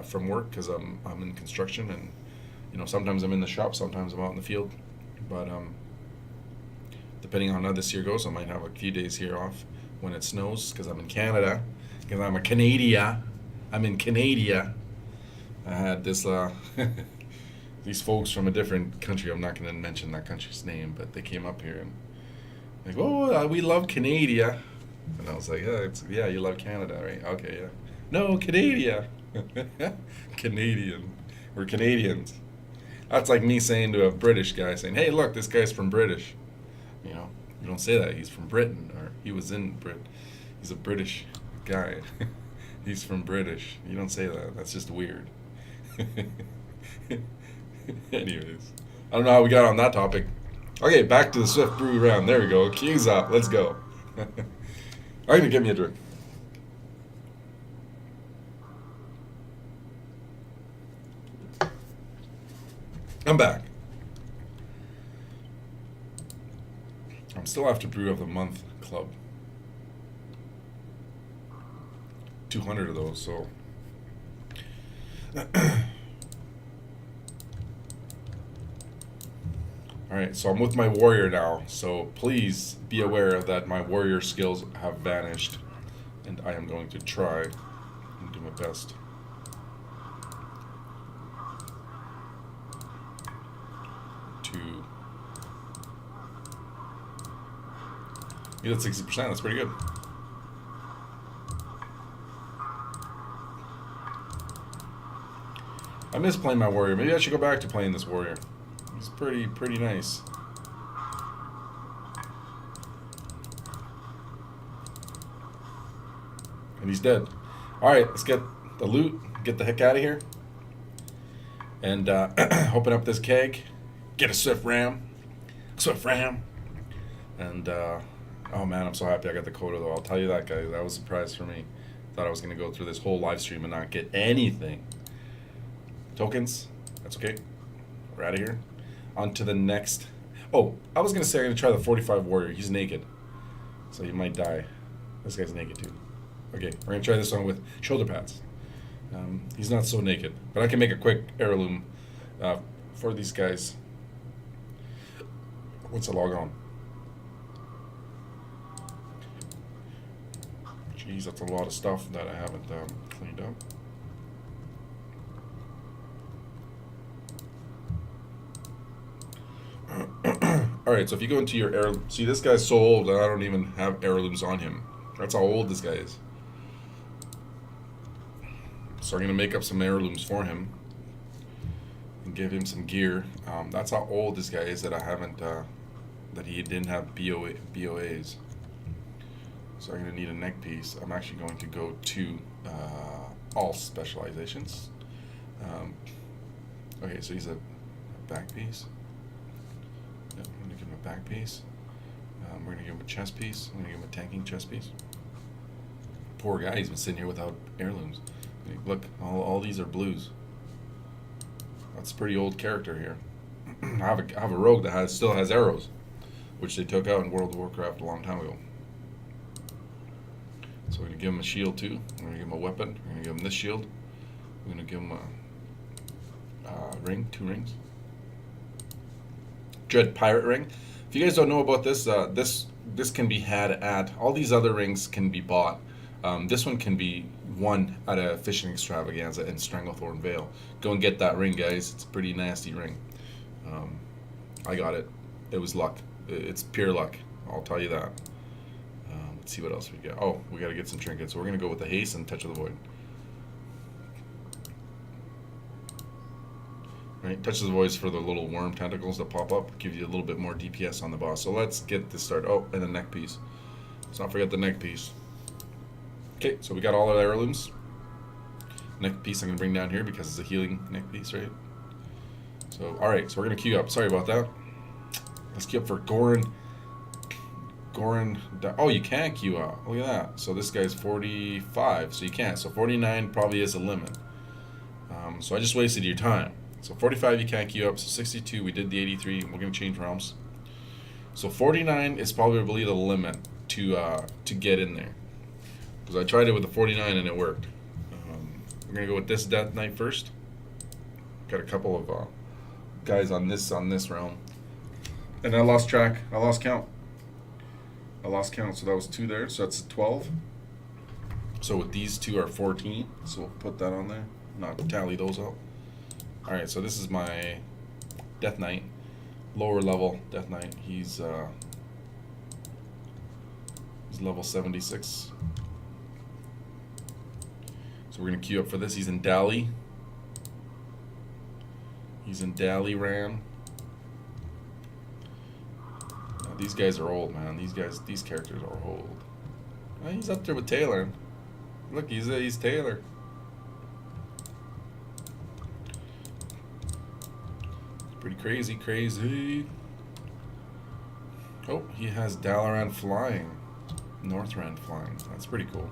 S1: from work because I'm in construction, and sometimes I'm in the shop, sometimes I'm out in the field. But depending on how this year goes, I might have a few days here off when it snows because I'm in Canada. Because I'm a Canadian. I'm in Canada. I had this these folks from a different country. I'm not going to mention that country's name, but they came up here and like, oh, we love Canada. And I was like, yeah, you love Canada, right? Okay, yeah. No, Canada. Canadian. We're Canadians. That's like me saying to a British guy, saying, hey, look, this guy's from British. You don't say that. He's from Britain, or he was in Britain. He's a British guy. He's from British. You don't say that. That's just weird. Anyways, I don't know how we got on that topic. Okay, back to the Swift Brew round. There we go. Cues up. Let's go. I'm going to give me a drink. I'm back. I'm still after Brew of the Month Club. 200 of those, so. Alright, so I'm with my warrior now, so please be aware that my warrior skills have vanished, and I am going to try and do my best to get at 60%. That's pretty good. I miss playing my warrior. Maybe I should go back to playing this warrior. He's pretty nice. And he's dead. Alright, let's get the loot, get the heck out of here. And open up this keg. Get a Swift Ram. Swift Ram. And oh man, I'm so happy I got the kodo though. I'll tell you that, guys. That was a surprise for me. Thought I was gonna go through this whole live stream and not get anything. Tokens. That's okay. We're out of here. On to the next. Oh, I was gonna say I'm gonna try the 45 warrior. He's naked, so he might die. This guy's naked too. Okay, we're gonna try this one with shoulder pads. He's not so naked, but I can make a quick heirloom for these guys once I log on. Jeez, that's a lot of stuff that I haven't cleaned up. Alright, so if you go into your heirloom, see this guy's so old that I don't even have heirlooms on him. That's how old this guy is. So I'm going to make up some heirlooms for him and give him some gear. That's how old this guy is that I haven't, that he didn't have BOAs. So I'm going to need a neck piece. I'm actually going to go to all specializations. Okay, so he's a back piece. Yep, I'm going to give him a back piece. We're going to give him a chest piece. I'm going to give him a tanking chest piece. Poor guy, he's been sitting here without heirlooms. Look, all these are blues. That's a pretty old character here. I have a rogue that still has arrows, which they took out in World of Warcraft a long time ago. So we're going to give him a shield too. We're going to give him a weapon. We're going to give him this shield. We're going to give him a ring, 2 rings. Dread Pirate Ring. If you guys don't know about this, this can be had at, all these other rings can be bought. This one can be won at a fishing extravaganza in Stranglethorn Vale. Go and get that ring, guys. It's a pretty nasty ring. I got it. It was luck. It's pure luck. I'll tell you that. Let's see what else we got. Oh, we got to get some trinkets. So we're going to go with the Haste and Touch of the Void. Right, Touch of the Void is for the little worm tentacles that pop up. Give you a little bit more DPS on the boss. So let's get this started. Oh, and the neck piece. Let's not forget the neck piece. Okay, so we got all our heirlooms. Neck piece I'm going to bring down here because it's a healing neck piece, right? So, alright, so we're going to queue up. Sorry about that. Let's queue up for Goren. Oh, you can queue up. Look at that. So this guy's 45, so you can't. So 49 probably is a limit. So I just wasted your time. So 45 you can't queue up. So 62 we did the 83. We're gonna change realms. So 49 is probably the limit to get in there, because I tried it with the 49 and it worked. We're gonna go with this Death Knight first. Got a couple of guys on this realm, and I lost track. I lost count. So that was 2 there. So that's 12. So with these two are 14. So we'll put that on there. Not tally those out. All right. So this is my Death Knight, lower level Death Knight. He's level 76. So we're gonna queue up for this. He's in Dali. Ram. These guys are old, man. These characters are old. He's up there with Taylor. Look, he's Taylor. Pretty crazy. Oh, he has Dalaran flying. Northrend flying. That's pretty cool.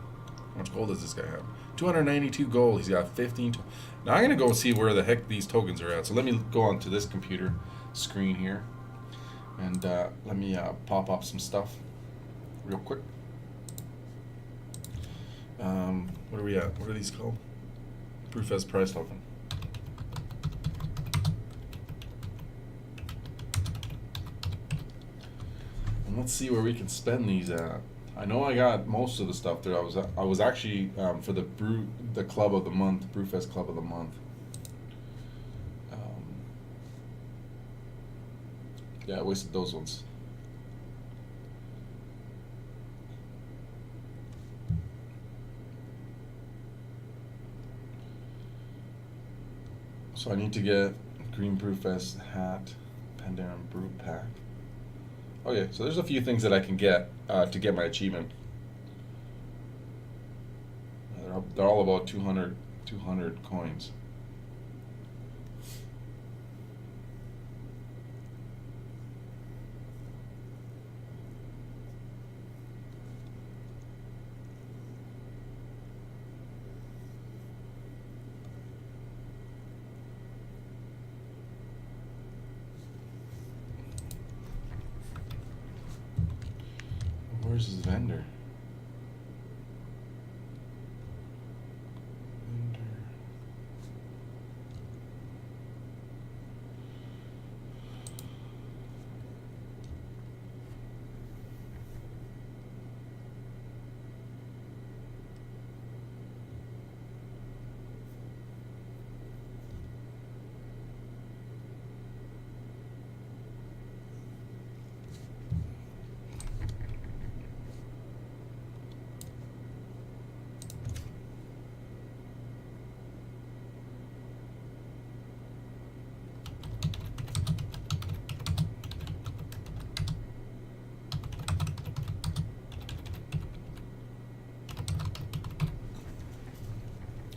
S1: How much gold does this guy have? 292 gold. He's got 15. Now I'm going to go see where the heck these tokens are at. So let me go onto this computer screen here. And let me pop up some stuff real quick. What are we at? What are these called? Brewfest price token. And let's see where we can spend these at. I know I got most of the stuff there. I was actually for the club of the month, Brewfest club of the month. Yeah, I wasted those ones. So I need to get Green Brewfest hat, Pandaren Brew Pack. Okay, so there's a few things that I can get to get my achievement. They're all about 200 coins. Where's his vendor?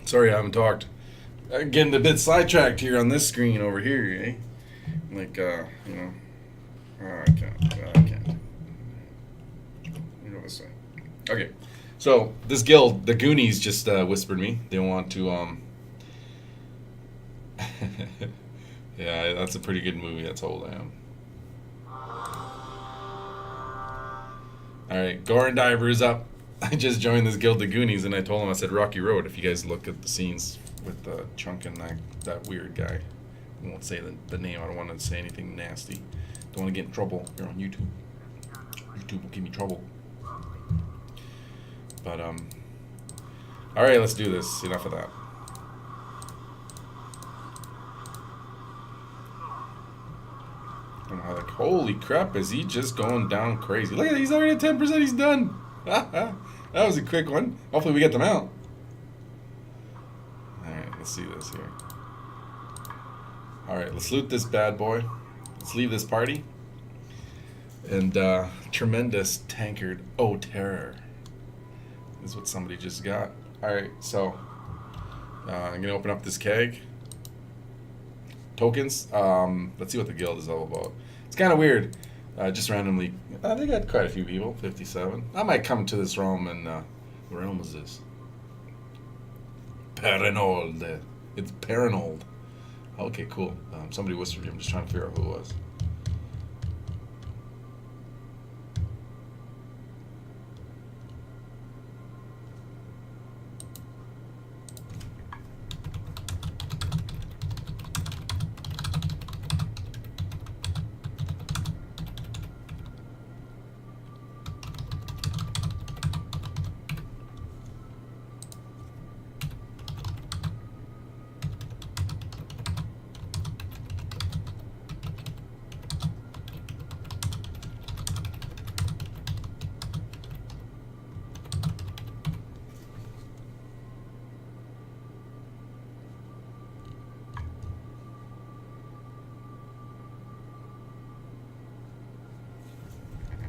S1: Sorry, I haven't talked. I'm getting a bit sidetracked here on this screen over here, eh? Like, you know. I can't. You go this way. Okay. So, this guild, the Goonies just whispered me. They want to, yeah, that's a pretty good movie. That's how old I am. Alright, Goren Direbrew's up. I just joined this guild, the Goonies, and I told him, I said, Rocky Road, if you guys look at the scenes with Chunk and that weird guy. I won't say the name. I don't want to say anything nasty. Don't want to get in trouble here on YouTube. YouTube will give me trouble. But, alright, let's do this. Enough of that. I'm like, holy crap, is he just going down crazy? Look at that, he's already at 10%, he's done. That was a quick one. Hopefully we get them out. Alright, let's see this here. Alright, let's loot this bad boy. Let's leave this party. And tremendous tankard terror is what somebody just got. Alright, so I'm gonna open up this keg. Tokens. Let's see what the guild is all about. It's kind of weird. Just randomly, they got quite a few people. 57. I might come to this realm and what realm is this? Perenold. It's Paranold. Okay, cool. Somebody whispered. I'm just trying to figure out who it was.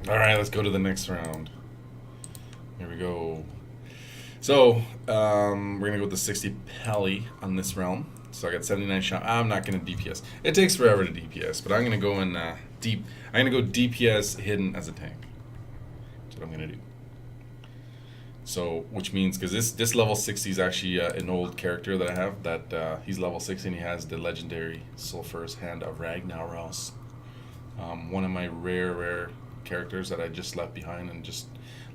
S1: All right, let's go to the next round. Here we go. So we're gonna go with the 60 pally on this realm. So I got 79 shot. I'm not gonna DPS. It takes forever to DPS, but I'm gonna go in deep. I'm gonna go DPS hidden as a tank. That's what I'm gonna do. So, which means because this level 60 is actually an old character that I have. That he's level 60 and he has the legendary Sulphurous Hand of Ragnaros. One of my rare characters that I just left behind and just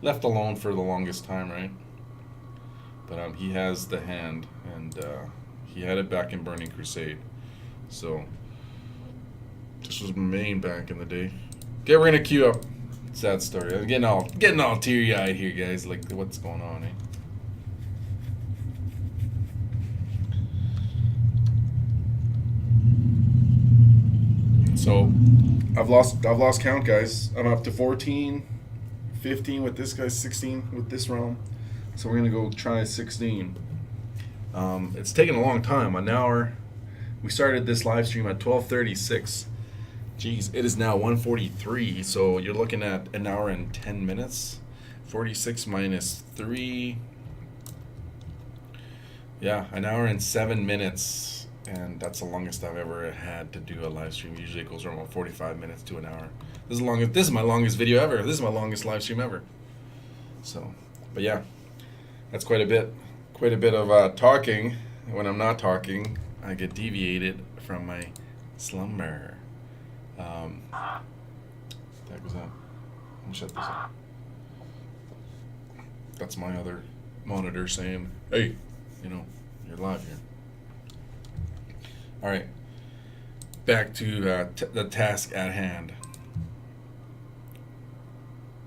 S1: left alone for the longest time, right? But he has the hand, and he had it back in Burning Crusade. So this was main back in the day. Okay, we're gonna queue up. Sad story. I'm getting all teary eyed here, guys. Like, what's going on, eh? So I've lost count, guys. I'm up to 14, 15 with this guy, 16 with this realm. So we're gonna go try 16. It's taken a long time, an hour. We started this live stream at 12:36. Jeez, it is now 1:43. So you're looking at an hour and 10 minutes. 46 minus 3. Yeah, an hour and 7 minutes. And that's the longest I've ever had to do a live stream. Usually it goes around 45 minutes to an hour. This is my longest video ever. This is my longest live stream ever. So, but yeah, that's quite a bit of talking. When I'm not talking, I get deviated from my slumber. That was that. Let me shut this up. That's my other monitor saying, "Hey, you're live here." All right, back to the task at hand.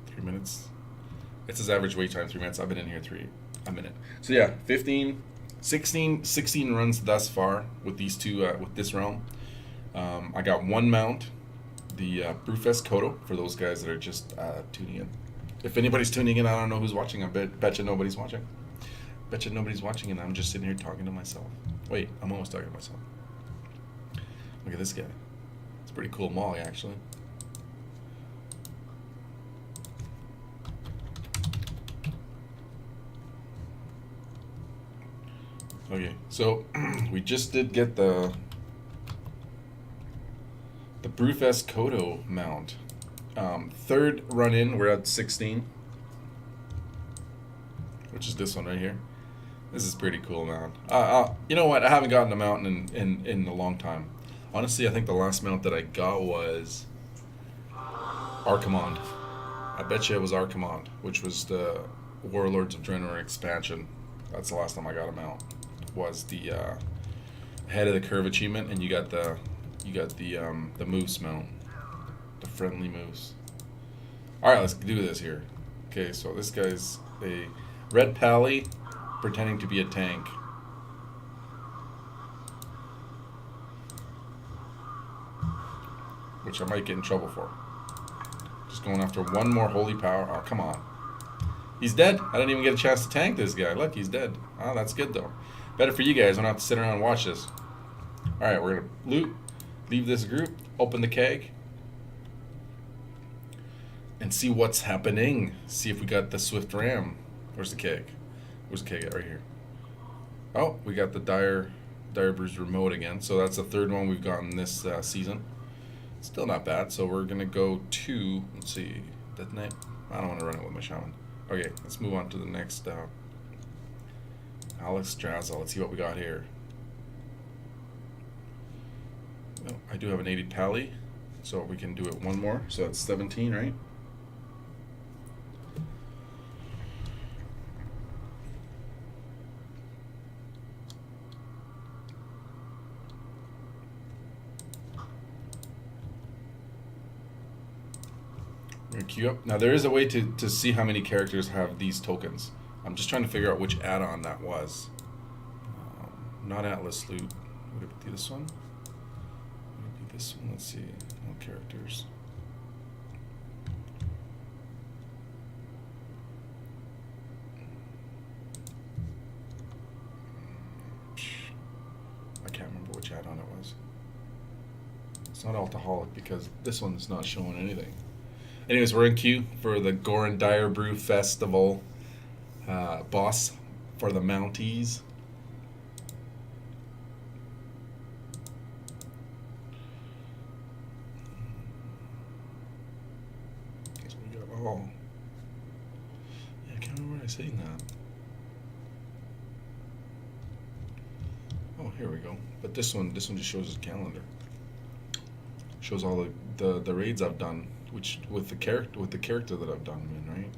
S1: 3 minutes. It's his average wait time, 3 minutes. I've been in here a minute. So yeah, 16 runs thus far with these two, with this realm. I got one mount, the Brewfest Kodo, for those guys that are just tuning in. If anybody's tuning in, I don't know who's watching. I bet you nobody's watching. Bet you nobody's watching, and I'm just sitting here talking to myself. Wait, I'm almost talking to myself. Look at this guy. It's a pretty cool Mog, actually. Okay, so we just did get the Brewfest Kodo mount. Third run in, we're at 16, which is this one right here. This is pretty cool, man. You know what? I haven't gotten a mount in a long time. Honestly, I think the last mount that I got was Archimonde. I bet you it was Archimonde, which was the Warlords of Draenor expansion. That's the last time I got a mount. Was the Head of the Curve achievement, and you got the moose mount, the friendly moose. All right, let's do this here. Okay, so this guy's a red pally pretending to be a tank. Which I might get in trouble for. Just going after one more holy power. Oh, come on. He's dead. I didn't even get a chance to tank this guy. Look, he's dead. Oh, that's good, though. Better for you guys. I don't have to sit around and watch this. Alright, we're going to loot, leave this group, open the keg, and see what's happening. See if we got the Swift Ram. Where's the keg? Where's the keg at? Right here. Oh, we got the Dire Brew's remote again. So that's the third one we've gotten this season. Still not bad. So we're going to go to, let's see, Detonate. I don't want to run it with my shaman. Okay, let's move on to the next Alex Drazel. Let's see what we got here. Oh, I do have an 80 pally, so we can do it one more. So that's 17, right? We're gonna queue up. Now there is a way to see how many characters have these tokens. I'm just trying to figure out which add-on that was. Not Atlas Loot. Would it be this one? Would it be this one? Let's see. No characters. I can't remember which add-on it was. It's not Alcoholic because this one's not showing anything. Anyways, we're in queue for the GOREN DIREBREW Festival boss for the Mounties. So we got all. Yeah, I can't remember where I seen that. Oh, here we go. But this one just shows his calendar. Shows all the raids I've done, which with the character that I've done in, right?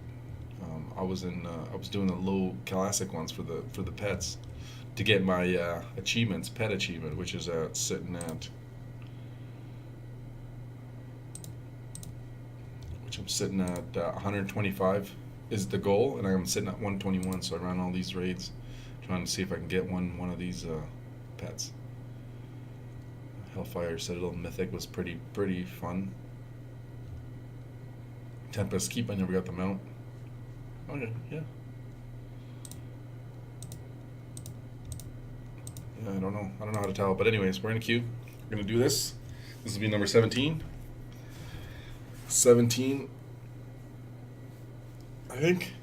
S1: I was doing the low classic ones for the pets to get my achievements, pet achievement, which is sitting at, which I'm sitting at 125 is the goal, and I'm sitting at 121. So I ran all these raids, trying to see if I can get one of these pets. Hellfire Citadel Mythic was pretty fun. Tempest Keep, I never got the mount. Okay, yeah. Yeah, I don't know how to tell, but anyways, we're in a queue. We're gonna do this. This will be number 17. 17, I think.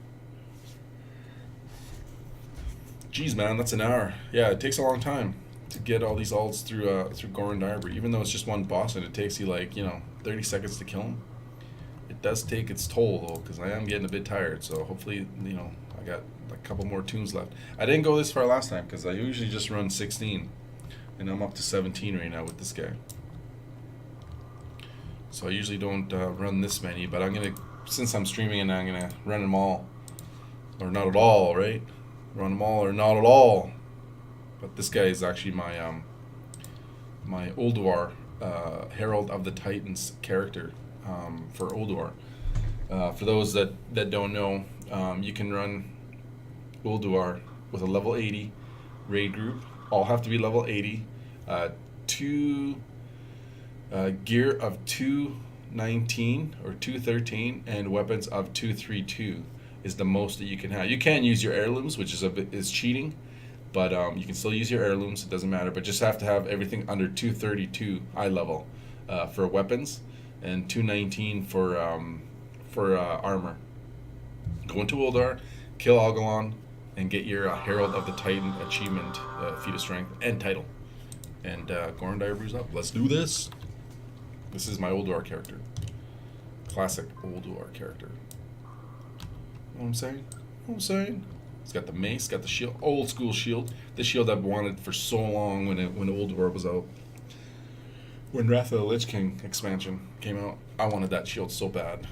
S1: Jeez, man, that's an hour. Yeah, it takes a long time to get all these alts through GOREN DIREBREW, even though it's just one boss and it takes you like 30 seconds to kill him. It does take its toll though, because I am getting a bit tired. So hopefully, I got a couple more tunes left. I didn't go this far last time because I usually just run 16, and I'm up to 17 right now with this guy. So I usually don't run this many, but since I'm streaming and I'm gonna run them all, or not at all, right? Run them all or not at all. But this guy is actually my my Ulduar, Herald of the Titans character for Ulduar. For those that don't know, you can run Ulduar with a level 80 raid group. All have to be level 80. Gear of 219 or 213 and weapons of 232 is the most that you can have. You can use your heirlooms, which is cheating, but you can still use your heirlooms. It doesn't matter, but just have to have everything under 232 eye level for weapons, and 219 for armor. Go into Uldar, kill Algalon, and get your Herald of the Titan achievement, feat of strength, and title. And GOREN DIREBREW's up. Let's do this. This is my Ulduar character. Classic Ulduar character. You know what I'm saying? It's got the mace, got the shield, old school shield. The shield I've wanted for so long when Ulduar was out. When Wrath of the Lich King expansion came out, I wanted that shield so bad.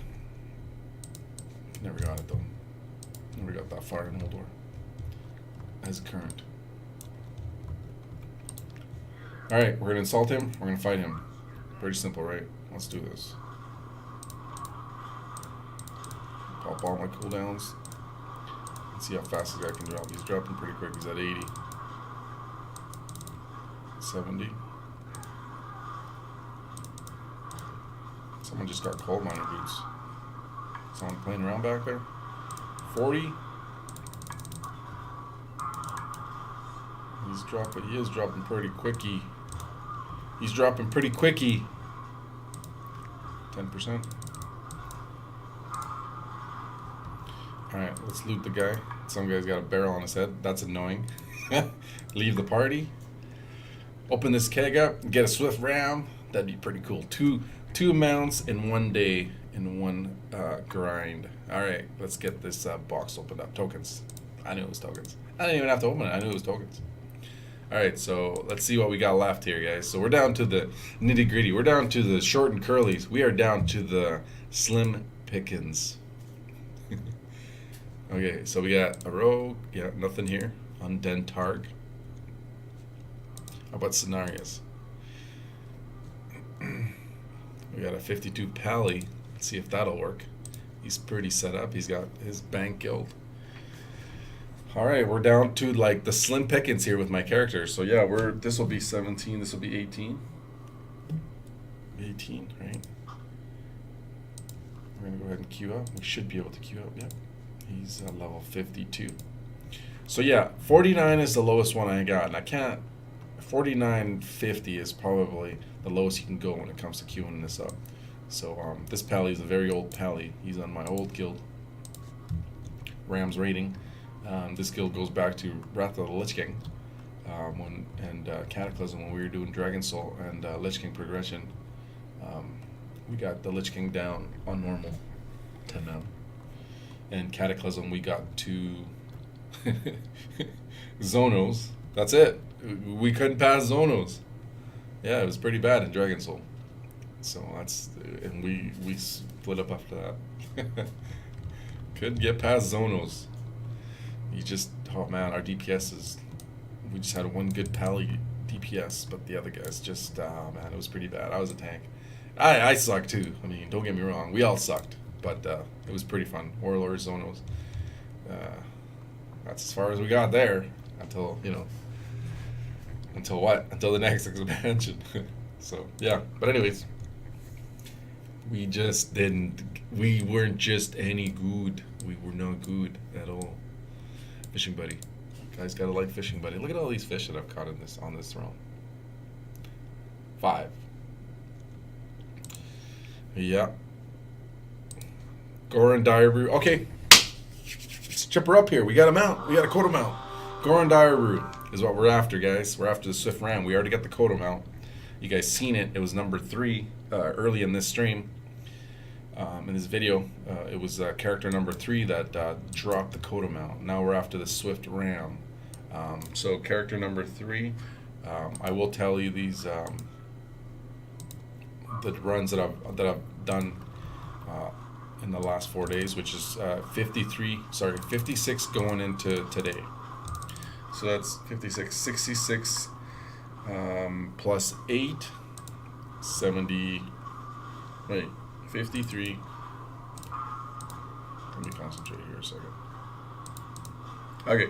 S1: Never got it though. Never got that far in Ulduar. As current. Alright, we're gonna insult him, we're gonna fight him. Pretty simple, right? Let's do this. Pop all my cooldowns. Let's see how fast this guy can drop. He's dropping pretty quick. He's at 80. 70. Someone just got coal miner boots. Someone playing around back there. 40. He is dropping pretty quickie. He's dropping pretty quickie. 10%. Alright, let's loot the guy. Some guy's got a barrel on his head. That's annoying. Leave the party. Open this keg up and get a swift ram. That'd be pretty cool. Two mounts in one day in one grind. Alright, let's get this box opened up. Tokens. I knew it was tokens. I didn't even have to open it. I knew it was tokens. All right, so let's see what we got left here, guys. So we're down to the nitty gritty. We're down to the short and curlies. We are down to the slim pickins. Okay, so we got a rogue. Yeah, nothing here. Undentarg. How about scenarios? We got a 52 Pally. Let's see if that'll work. He's pretty set up. He's got his bank guild. All right, we're down to like the slim pickings here with my character. So yeah, this will be 17. This will be 18. 18, right? We're gonna go ahead and queue up. We should be able to queue up. Yep. He's level 52. So yeah, 49 is the lowest one I got, and I can't. 49.50 is probably the lowest you can go when it comes to queuing this up. So this Pally is a very old Pally. He's on my old guild. Rams rating. This guild goes back to Wrath of the Lich King, Cataclysm when we were doing Dragon Soul and Lich King progression. We got the Lich King down on normal, 10 now. And Cataclysm we got to Zonos. That's it. We couldn't pass Zonos. Yeah, it was pretty bad in Dragon Soul. So and we split up after that. Couldn't get past Zonos. Oh man, our DPS we just had one good Pally DPS, but the other guys just, man, it was pretty bad. I was a tank. I sucked too. I mean, don't get me wrong, we all sucked, but it was pretty fun. Warlord Zonos. That's as far as we got there until the next expansion. So yeah, but anyways, we weren't just any good. We were not good at all. Fishing buddy. Guys gotta like fishing buddy. Look at all these fish that I've caught on this throne. 5. Yeah. Goren Direbrew. Okay. Let's chip her up here. We got a mount. We got a kodo mount. Goren Direbrew is what we're after, guys. We're after the Swift Ram. We already got the kodo mount. You guys seen it. It was number 3 early in this stream. In this video, it was character number 3 that dropped the kodo mount. Now we're after the Swift Ram. So character number 3, I will tell you these the runs that I've done in the last 4 days, which is 56 going into today. So that's 56, 66 plus 8, 70. Wait. 53. Let me concentrate here a second. Okay,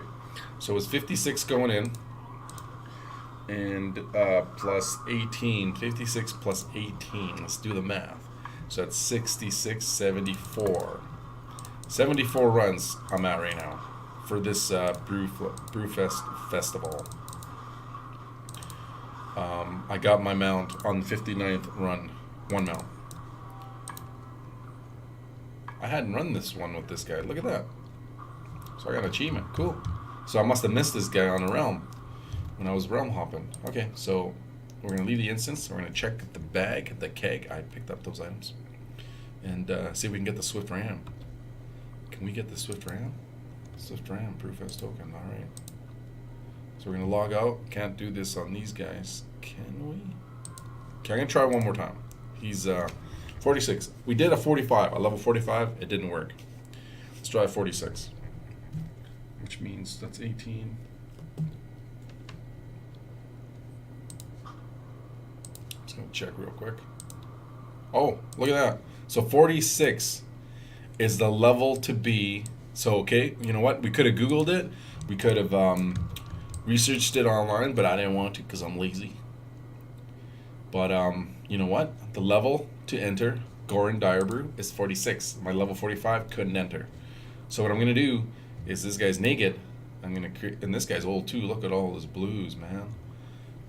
S1: so it's 56 going in, and plus 18. 56 plus 18. Let's do the math. So that's 66, 74. 74 runs I'm at right now for this brewfest festival. I got my mount on the 59th run. 1 mount. I hadn't run this one with this guy. Look at that. So I got an achievement. Cool. So I must have missed this guy on the realm when I was realm hopping. Okay, so we're going to leave the instance. We're going to check the bag, the keg. I picked up those items. And see if we can get the Swift Ram. Can we get the Swift Ram? Swift Ram, Brewfest token. All right. So we're going to log out. Can't do this on these guys. Can we? Okay, I'm going to try one more time. He's 46. We did a 45. A level 45. It didn't work. Let's try 46. Which means that's 18. Just going to check real quick. Oh, look at that. So 46 is the level to be. So, okay, you know what? We could have Googled it. We could have researched it online, but I didn't want to because I'm lazy. But you know what? The level to enter Goren Direbrew is 46. My level 45 couldn't enter. So what I'm going to do is this guy's naked. I'm going to create, and this guy's old too. Look at all his blues, man.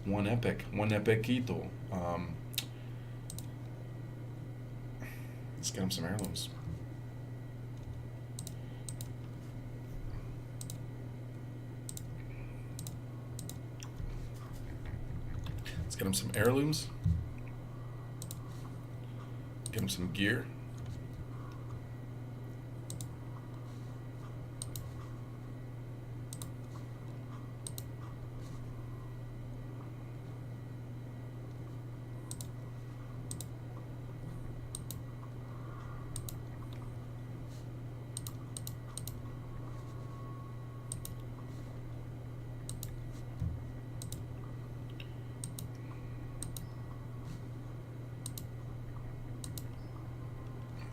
S1: One epicito. Let's get him some heirlooms. Let's get him some heirlooms. Get him some gear.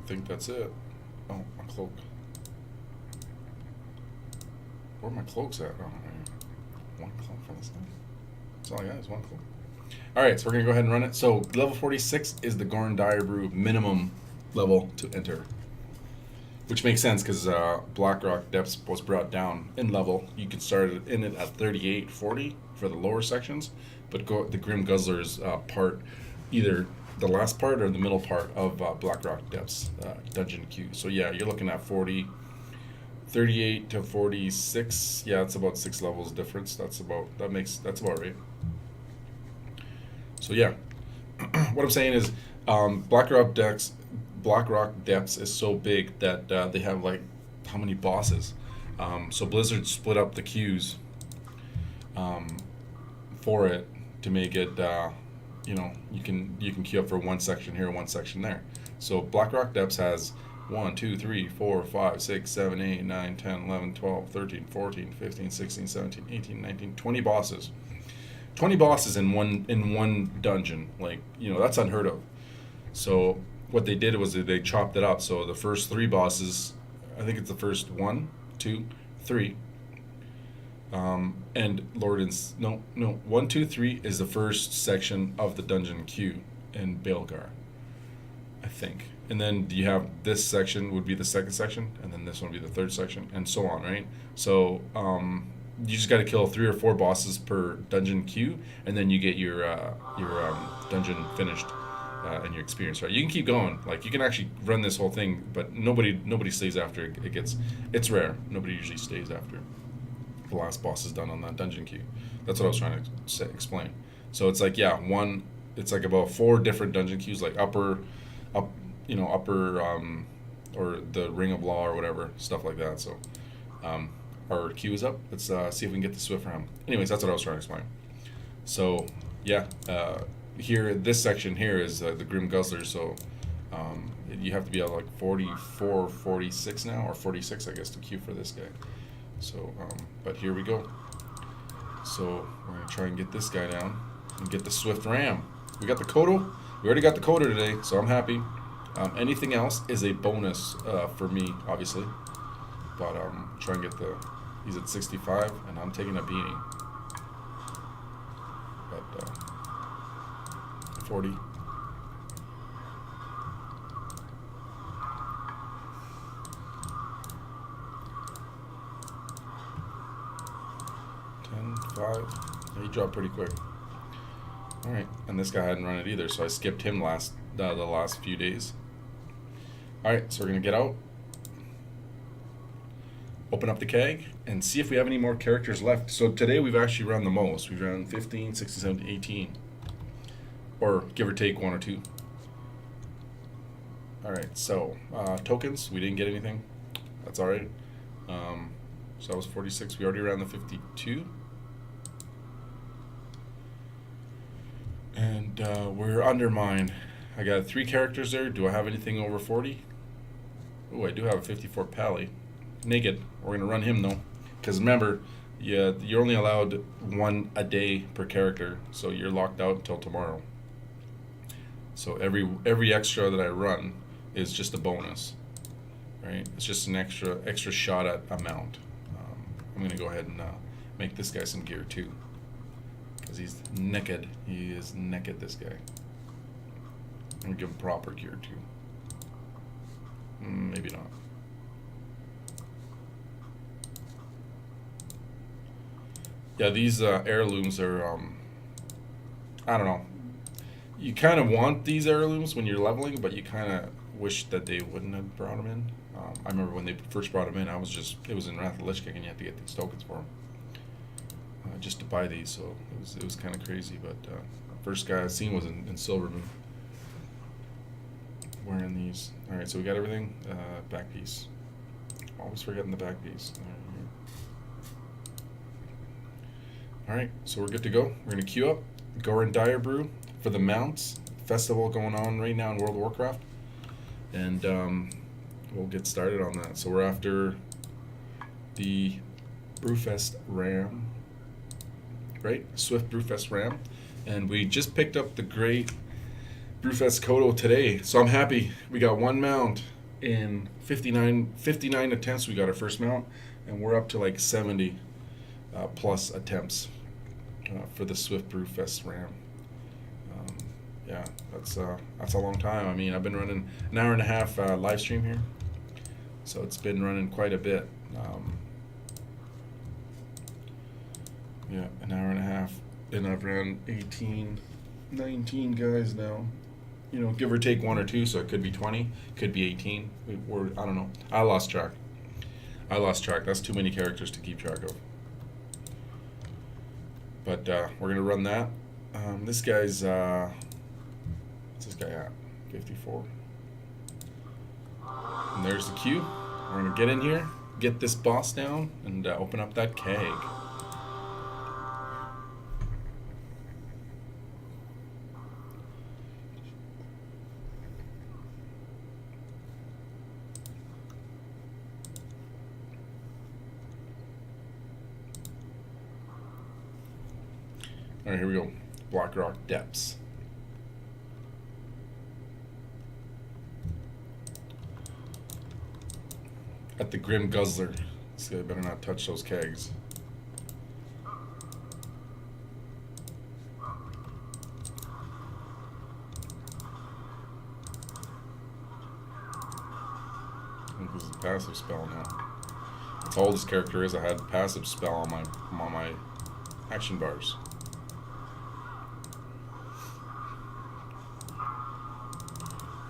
S1: I think that's it. Oh, my cloak. Where are my cloaks at? Oh, one cloak for this thing. That's all I got is one cloak. Alright, so we're going to go ahead and run it. So level 46 is the Goren Direbrew minimum level to enter. Which makes sense because Blackrock Depths was brought down in level. You could start in it at 38, 40 for the lower sections. But the Grim Guzzler's part, either the last part or the middle part of Blackrock Depths dungeon queue. So yeah, you're looking at 38 to 46. Yeah, it's about 6 levels difference. That's about right. So yeah, what I'm saying is Blackrock Depths is so big that they have like how many bosses. So Blizzard split up the queues for it to make it you can queue up for one section here, one section there. So Blackrock Depths has 1, 2, 3, 4, 5, 6, 7, 8, 9, 10, 11, 12, 13, 14, 15, 16, 17, 18, 19, 20 bosses. 20 bosses in one dungeon. Like, that's unheard of. So what they did was they chopped it up. So the first 3 bosses, I think it's the first 1, 2, 3. And 1, 2, 3 is the first section of the dungeon queue in Baelgar, I think. And then you have this section would be the second section, and then this one would be the third section, and so on, right? So you just got to kill 3 or 4 bosses per dungeon queue, and then you get your dungeon finished and your experience, right? You can keep going, like you can actually run this whole thing, but nobody stays after it gets. It's rare. Nobody usually stays after the last boss is done on that dungeon queue. That's what I was trying to explain. So it's like it's like about 4 different dungeon queues, like upper, or the Ring of Law or whatever, stuff like that. So our queue is up. Let's see if we can get the Swift Ram. Anyways, that's what I was trying to explain. So yeah, here this section here is the Grim Guzzler. So you have to be at like 44, 46 now, or 46, I guess, to queue for this guy. So, but here we go. So we're gonna try and get this guy down and get the Swift Ram. We got the kodo. We already got the kodo today, so I'm happy. Anything else is a bonus for me, obviously. But try and get he's at 65, and I'm taking a beanie. But 40. Five. He dropped pretty quick. All right, and this guy hadn't run it either, so I skipped him the last few days. All right, so we're gonna get out, open up the keg, and see if we have any more characters left. So today we've actually run the most. We've run 15, 16, 17, 18, or give or take 1 or 2. All right, so tokens, we didn't get anything. That's all right. So that was 46. We already ran the 52. And we're under mine. I got 3 characters there. Do I have anything over 40? Oh, I do have a 54 Pally. Naked. We're going to run him, though. Because remember, you're only allowed 1 a day per character. So you're locked out until tomorrow. So every extra that I run is just a bonus. Right? It's just an extra shot at amount. I'm going to go ahead and make this guy some gear, too. Because he's naked. He is naked, this guy. I'm going to give him proper gear, too. Maybe not. Yeah, these heirlooms are, I don't know. You kind of want these heirlooms when you're leveling, but you kind of wish that they wouldn't have brought them in. I remember when they first brought them in, it was in Wrath of the Lich King, and you had to get these tokens for them. Just to buy these, so it was kind of crazy. But first guy I seen was in Silvermoon wearing these. All right, so we got everything. Back piece. Always forgetting the back piece. All right, so we're good to go. We're gonna queue up Goren Direbrew for the mounts festival going on right now in World of Warcraft, and we'll get started on that. So we're after the Brewfest Ram. Right? Swift Brewfest Ram. And we just picked up the great Brewfest Kodo today. So I'm happy. We got 1 mount. in 59 attempts we got our first mount, and we're up to like 70 plus attempts for the Swift Brewfest RAM. Yeah, that's a long time. I mean, I've been running an hour and a half live stream here, so it's been running quite a bit. Yeah, an hour and a half, and I've ran 18, 19 guys now. You know, give or take one or two, so it could be 20, could be 18. Or I don't know. I lost track. That's too many characters to keep track of. But we're gonna run that. This guy's what's this guy at? 54. And there's the queue. We're gonna get in here, get this boss down, and open up that keg. All right, here we go. Black Rock Depths. At the Grim Guzzler. This guy better not touch those kegs. I think this is a passive spell now. That's all this character is. I had passive spell on my action bars.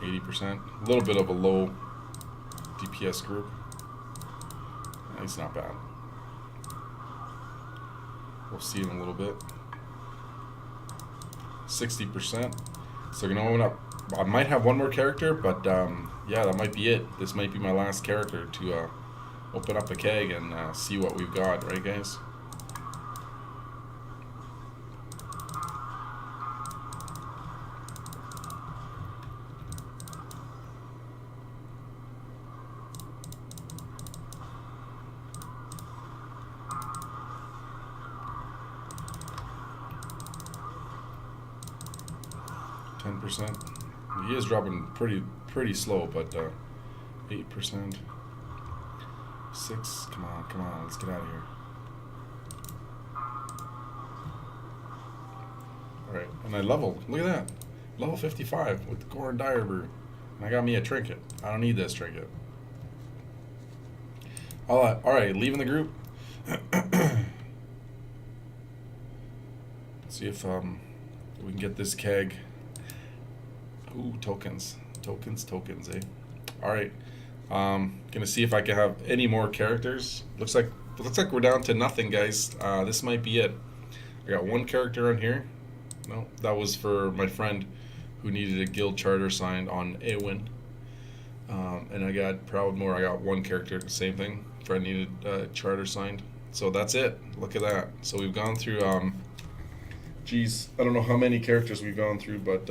S1: %, a little bit of a low DPS group. It's not bad. We'll see in a little bit. 60%. So we're gonna open up. I might have one more character, but yeah, that might be it. This might be my last character to open up a keg and see what we've got, right, guys? He is dropping pretty slow, but 8%. 6. Come on, let's get out of here. All right, and I leveled. Look at that, level 55 with the GOREN DIREBREW, and I got me a trinket. I don't need this trinket. All right, leaving the group. See if we can get this keg. Ooh, tokens, eh? All right, gonna see if I can have any more characters. Looks like we're down to nothing, guys. This might be it. I got one character on here. No, that was for my friend who needed a guild charter signed on Awin. And I got Proudmoore. I got one character, the same thing. Friend needed a charter signed. So that's it. Look at that. So we've gone through. Geez, I don't know how many characters we've gone through, but.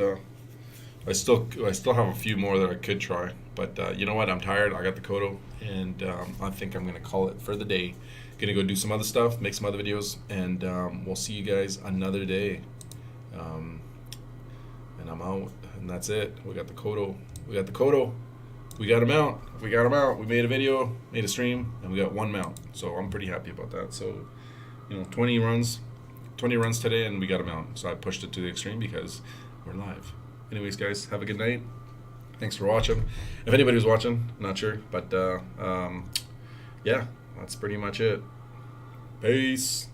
S1: I still have a few more that I could try, but you know what? I'm tired. I got the kodo, and I think I'm gonna call it for the day. Gonna go do some other stuff, make some other videos, and we'll see you guys another day. And I'm out, and that's it. We got the kodo. We got a mount. We made a video, made a stream, and we got one mount. So I'm pretty happy about that. So, you know, 20 runs today, and we got a mount. So I pushed it to the extreme because we're live. Anyways, guys, have a good night. Thanks for watching. If anybody was watching, not sure, but yeah, that's pretty much it. Peace.